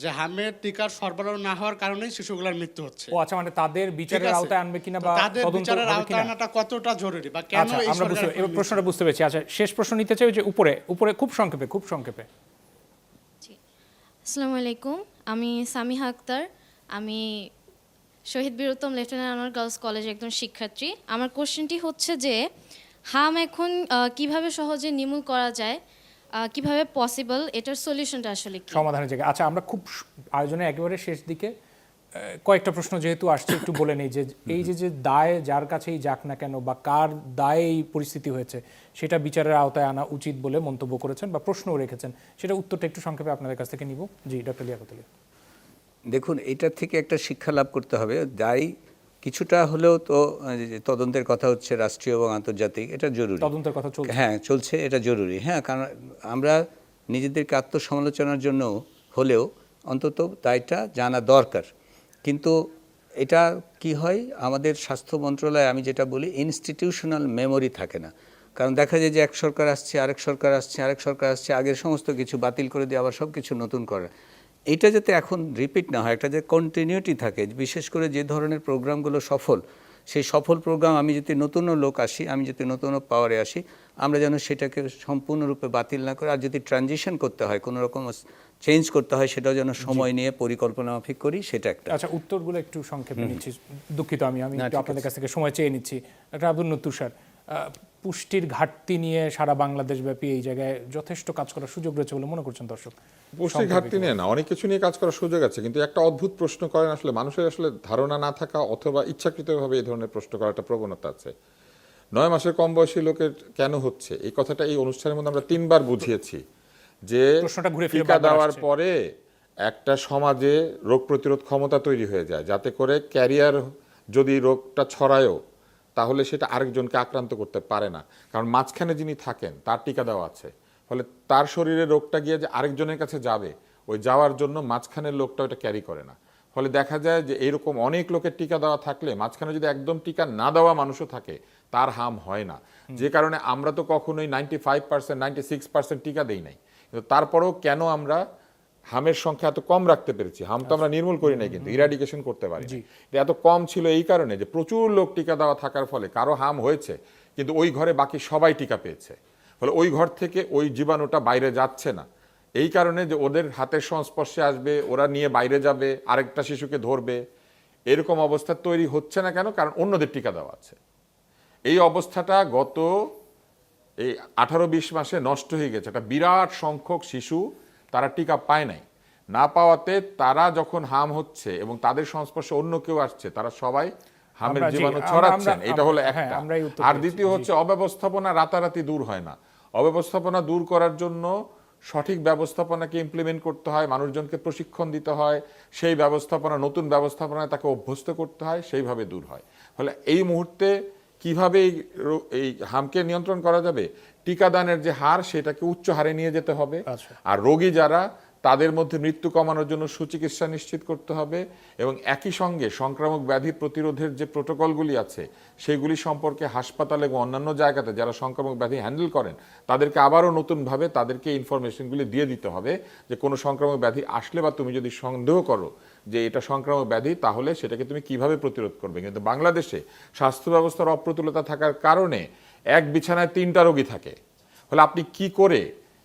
যে হামের টিকার সরবরাহ না হওয়ার কারণেই শিশুগুলোর মৃত্যু হচ্ছে। ও আচ্ছা, মানে তাদের বিচারের আওতায় আনবে কিনা বা তাদের বিচারের আওতায় আনাটা কতটা জরুরি বা কেন এই সরকার? আমরা প্রশ্নটা বুঝতে পেরেছি। আচ্ছা, শেষ প্রশ্ন নিতে চাই যে উপরে খুব সংক্ষেপে। জি, আসসালামু আলাইকুম, আমি সামিহা আক্তার, আমি শহীদ বীরুত্তম লেফটেন্যান্ট অনার গার্লস কলেজের একজন শিক্ষার্থী। আমার কোশ্চেনটি হচ্ছে যে হাম এখন কিভাবে সহজে নির্মূল করা যায়, কিভাবে পসিবল, এটার সলিউশনটা আসলে কি? সমাধানের জায়গা। আচ্ছা, আমরা খুব আয়োজনের একেবারে শেষ দিকে কয়েকটা প্রশ্ন যেহেতু আসছে একটু বলে নেই যে এই যে দায় যার কাছেই যাক না কেন বা কার দায়ে এই পরিস্থিতি হয়েছে সেটা বিচারের আওতায় আনা উচিত বলে মন্তব্য করেছেন বা প্রশ্নও রেখেছেন, সেটা উত্তরটা একটু সংক্ষেপে আপনাদের কাছ থেকে নিব। জি, ডক্টর লিয়াকত আলী। দেখুন, এটা থেকে একটা শিক্ষা লাভ করতে হবে। দায়ী কিছুটা হলেও তো তদন্তের কথা হচ্ছে রাষ্ট্রীয় এবং আন্তর্জাতিক, এটা জরুরি। তদন্তের কথা চলছে। হ্যাঁ, চলছে, এটা জরুরি। হ্যাঁ, কারণ আমরা নিজেদেরকে আত্মসমালোচনার জন্য হলেও অন্তত দায়টা জানা দরকার। কিন্তু এটা কি হয়, আমাদের স্বাস্থ্য মন্ত্রণালয়ে আমি যেটা বলি, ইনস্টিটিউশনাল মেমোরি থাকে না। কারণ দেখা যায় যে এক সরকার আসছে, আরেক সরকার আসছে, আরেক সরকার আসছে, আগের সমস্ত কিছু বাতিল করে দিয়ে আবার সব কিছু নতুন করে। এটা যাতে এখন রিপিট না হয়, একটা যে কন্টিনিউটি থাকে, বিশেষ করে যে ধরনের প্রোগ্রামগুলো সফল, সেই সফল প্রোগ্রাম আমি যদি নতুন লোক আসি, আমি যদি নতুন পাওয়ারে আসি, আমরা যেন সেটাকে সম্পূর্ণরূপে বাতিল না করে, আর যদি ট্রানজিশন করতে হয়, কোনো রকম চেঞ্জ করতে হয়, সেটাও যেন সময় নিয়ে পরিকল্পনা মাফিক করি, সেটা একটা। আচ্ছা, উত্তরগুলো একটু সংক্ষেপে নিচ্ছি, দুঃখিত আমি না, একটু আপনাদের কাছ থেকে সময় চেয়ে নিচ্ছি। ডক্টর আব্দুল নূর তুষার, পুষ্টির ঘাটতি নিয়ে সারা বাংলাদেশ ব্যাপী এই জায়গায় যথেষ্ট কাজ করার সুযোগ রয়েছে বলে মনে করছেন দর্শক? পুষ্টির ঘাটতি নিয়ে না, অনেক কিছু নিয়ে কাজ করার সুযোগ আছে, কিন্তু একটা অদ্ভুত প্রশ্ন করেন আসলে, মানুষের আসলে ধারণা না থাকা অথবা ইচ্ছাকৃতভাবে এই ধরনের প্রশ্ন করার একটা প্রবণতা আছে। 9 মাসের কম বয়সী লোকের কেন হচ্ছে, এই কথাটা এই অনুষ্ঠানের মধ্যে আমরা 3 বার বুঝিয়েছি যে প্রশ্নটা ঘুরে ফিরে টিকা বারবার দেওয়ার আসছে। পরে একটা সমাজে রোগ প্রতিরোধ ক্ষমতা তৈরি হয়ে যায়, যাতে করে ক্যারিয়ার যদি রোগটা ছড়ায়ও তাহলে সেটা আরেকজনকে আক্রান্ত করতে পারে না, কারণ মাঝখানে যিনি থাকেন তার টিকা দেওয়া আছে, ফলে তার শরীরে রোগটা গিয়ে যে আরেকজনের কাছে যাবে, ওই যাওয়ার জন্য মাঝখানের লোকটা ওটা ক্যারি করে না। ফলে দেখা যায় যে এরকম অনেক লোকের টিকা দেওয়া থাকলে মাঝখানে যদি একদম টিকা না দেওয়া মানুষও থাকে, তার হার্ম হয় না। যে কারণে আমরা তো কখনোই 95%, 96% টিকা দেই নাই, কিন্তু তারপরেও কেন আমরা হামের সংখ্যা এত কম রাখতে পেরেছি? হাম তো আমরা নির্মূল করি নাই, কিন্তু ইরাডিকেশন করতে পারি। এত কম ছিল এই কারণে যে প্রচুর লোক টিকা দেওয়া থাকার ফলে কারো হাম হয়েছে, কিন্তু ওই ঘরে বাকি সবাই টিকা পেয়েছে, ফলে ওই ঘর থেকে ওই জীবাণুটা বাইরে যাচ্ছে না। এই কারণে যে ওদের হাতের সংস্পর্শে আসবে, ওরা নিয়ে বাইরে যাবে, আরেকটা শিশুকে ধরবে, এরকম অবস্থা তৈরি হচ্ছে না কেন? কারণ অন্যদের টিকা দেওয়া আছে। এই অবস্থাটা গত এই 18-20 মাসে নষ্ট হয়ে গেছে। একটা বিরাট সংখ্যক শিশু তারা টিকা পায় নাই, না পাওয়াতে তারা যখন হাম হচ্ছে এবং তাদের সংস্পর্শে অন্য কেউ আসছে, তারা সবাই হামের জীবাণু ছড়াচ্ছেন। এটা হলো একটা। আর দ্বিতীয় হচ্ছে অব্যবস্থাপনা রাতারাতি দূর হয় না। অব্যবস্থাপনা দূর করার জন্য সঠিক ব্যবস্থাপনাকে ইমপ্লিমেন্ট করতে হয়, মানুষজনকে প্রশিক্ষণ দিতে হয়, সেই ব্যবস্থাপনা নতুন ব্যবস্থাপনায় তাকে অভ্যস্ত করতে হয়, সেইভাবে দূর হয়। ফলে এই মুহূর্তে কিভাবে এই হামকে নিয়ন্ত্রণ করা যাবে? টিকাদানের যে হার, সেটাকে উচ্চ হারে নিয়ে যেতে হবে। আর রোগী যারা, তাদের মধ্যে মৃত্যু কমানোর জন্য সুচিকিৎসা নিশ্চিত করতে হবে, এবং একই সঙ্গে সংক্রামক ব্যাধি প্রতিরোধের যে প্রোটোকলগুলি আছে সেগুলি সম্পর্কে হাসপাতাল এবং অন্যান্য জায়গাতে যারা সংক্রামক ব্যাধি হ্যান্ডেল করেন তাদেরকে আবারও নতুনভাবে তাদেরকে ইনফরমেশনগুলি দিয়ে দিতে হবে যে কোনো সংক্রামক ব্যাধি আসলে বা তুমি যদি সন্দেহ করো যে এটা সংক্রামক ব্যাধি, তাহলে সেটাকে তুমি কিভাবে প্রতিরোধ করবে। কিন্তু বাংলাদেশে স্বাস্থ্য ব্যবস্থার অপ্রতুলতা থাকার কারণে এক বিছানায় 3টা রোগী থাকে। ফলে আপনি কি করে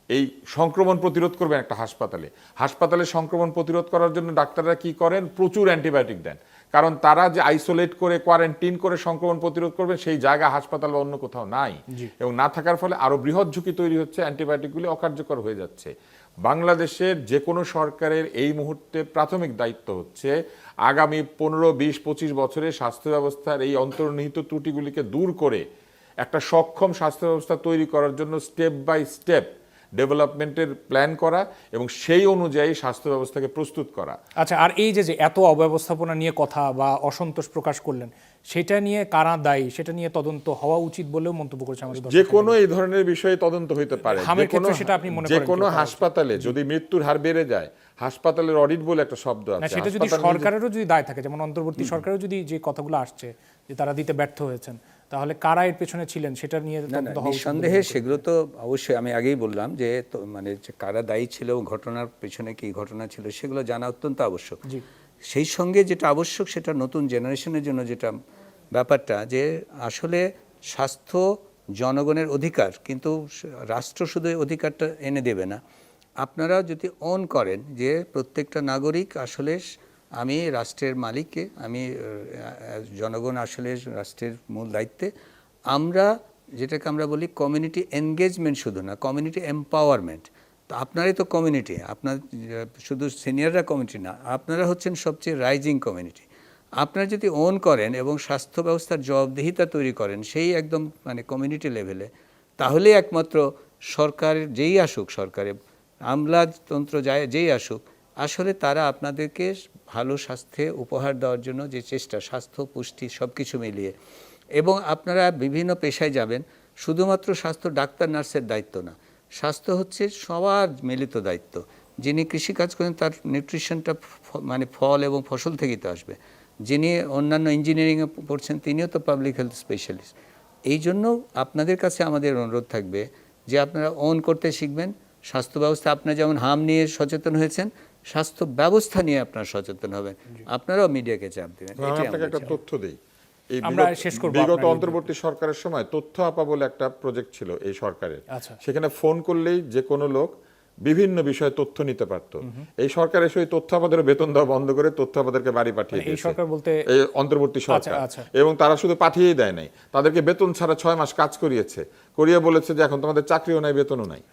এই সংক্রমণ প্রতিরোধ করবেন একটা হাসপাতালে? হাসপাতালে সংক্রমণ প্রতিরোধ করার জন্য ডাক্তাররা কি করেন? প্রচুর অ্যান্টিবায়োটিক দেন, কারণ তারা যে আইসোলেট করে কোয়ারেন্টিন করে সংক্রমণ প্রতিরোধ করবেন সেই জায়গা হাসপাতাল বা অন্য কোথাও নাই, এবং না থাকার ফলে আরো বৃহৎ ঝুঁকি তৈরি হচ্ছে, অ্যান্টিবায়োটিকগুলি অকার্যকর হয়ে যাচ্ছে। বাংলাদেশের যে কোনো সরকারের এই মুহূর্তে প্রাথমিক দায়িত্ব হচ্ছে আগামী 15, 20, 25 বছরে স্বাস্থ্য ব্যবস্থার এই অন্তর্নিহিত ত্রুটিগুলিকে দূর করে একটা সক্ষম স্বাস্থ্য ব্যবস্থা তৈরি করার জন্য স্টেপ বাই স্টেপ ডেভেলপমেন্টের প্ল্যান করা এবং সেই অনুযায়ী স্বাস্থ্য ব্যবস্থাকে প্রস্তুত করা। আচ্ছা, আর এই যে এত অব্যবস্থাপনা নিয়ে কথা বা অসন্তোষ প্রকাশ করলেন, সেটা নিয়ে কারা দায়ী, সেটা নিয়ে তদন্ত হওয়া উচিত বলেও মন্তব্য করেছে আমাদের দর্শক। যে কোনো এই ধরনের বিষয়ে তদন্ত হইতে পারে। যে কোনো হাসপাতালে যদি মৃত্যুর হার বেড়ে যায়, হাসপাতালের অডিট বলে একটা শব্দ আছে, সেটা যদি সরকারেরও যদি দায় থাকে, যেমন অন্তর্বর্তী সরকারের যদি যে কথাগুলো আসছে যে তারা দিতে ব্যর্থ হয়েছেন, তাহলে কারা এর পেছনে ছিলেন সেটা নিয়ে তদন্ত হওয়া উচিত। নিঃসন্দেহে সেগুলো তো অবশ্যই, আমি আগেই বললাম যে মানে কারা দায়ী ছিল, ঘটনার পেছনে কি ঘটনা ছিল, সেগুলো জানা অত্যন্ত আবশ্যক। সেই সঙ্গে যেটা আবশ্যক, সেটা নতুন জেনারেশনের জন্য যেটা ব্যাপারটা, যে আসলে স্বাস্থ্য জনগণের অধিকার, কিন্তু রাষ্ট্র শুধু অধিকারটা এনে দেবে না। আপনারা যদি অন করেন যে প্রত্যেকটা নাগরিক আসলে, আমি রাষ্ট্রের মালিককে, আমি জনগণ আসলে রাষ্ট্রের মূল দায়িত্বে, আমরা যেটাকে আমরা বলি কমিউনিটি এনগেজমেন্ট, শুধু না কমিউনিটি এম্পাওয়ারমেন্ট। তো আপনারাই তো কমিউনিটি, আপনার শুধু সিনিয়ররা কমিউনিটি না, আপনারা হচ্ছেন সবচেয়ে রাইজিং কমিউনিটি। আপনারা যদি ওন করেন এবং স্বাস্থ্য ব্যবস্থার জবাবদিহিতা তৈরি করেন সেই একদম মানে কমিউনিটি লেভেলে, তাহলেই একমাত্র সরকারের যেই আসুক, সরকারের আমলাতন্ত্র যেই আসুক, আসলে তারা আপনাদেরকে ভালো স্বাস্থ্যে উপহার দেওয়ার জন্য যে চেষ্টা, স্বাস্থ্য পুষ্টি সব কিছু মিলিয়ে, এবং আপনারা বিভিন্ন পেশায় যাবেন, শুধুমাত্র স্বাস্থ্য ডাক্তার নার্সের দায়িত্ব না, স্বাস্থ্য হচ্ছে সবার মিলিত দায়িত্ব। যিনি কৃষিকাজ করেন তার নিউট্রিশনটা মানে ফল এবং ফসল থেকেই তো আসবে, যিনি অন্যান্য ইঞ্জিনিয়ারিংয়ে পড়ছেন তিনিও তো পাবলিক হেলথ স্পেশালিস্ট। এই জন্য আপনাদের কাছে আমাদের অনুরোধ থাকবে যে আপনারা ওন করতে শিখবেন স্বাস্থ্য ব্যবস্থা। আপনারা যেমন হাম নিয়ে সচেতন হয়েছেন, স্বাস্থ্য ব্যবস্থা নিয়ে আপনারা সচেতন হবেন, আপনারাও মিডিয়াকে চাপ দেবেন। আমি আপনাকে একটা তথ্য দিই। এই আমরা শেষ করব বিগত আপনার অন্তর্বর্তী সরকারের সময় তথ্য আপা বলে একটা প্রজেক্ট ছিল এই সরকারের। আচ্ছা। সেখানে ফোন করলেই যে কোনো লোক বিভিন্ন বিষয়ে তথ্য নিতে পারত। এই সরকার এসে ওই তথ্য আপাদের বেতন দেওয়া বন্ধ করে তথ্য আপাদেরকে বাড়ি পাঠিয়ে এই দিয়েছে। সরকার বলতে এই অন্তর্বর্তী সরকার। আচ্ছা। এবং তারা শুধু পাঠিয়েই দেয় নাই, তাদেরকে বেতন ছাড়া 6 মাস কাজ করিয়েছে, করিয়ে বলেছে যে এখন তোমাদের চাকরিও নাই, বেতনও নাই।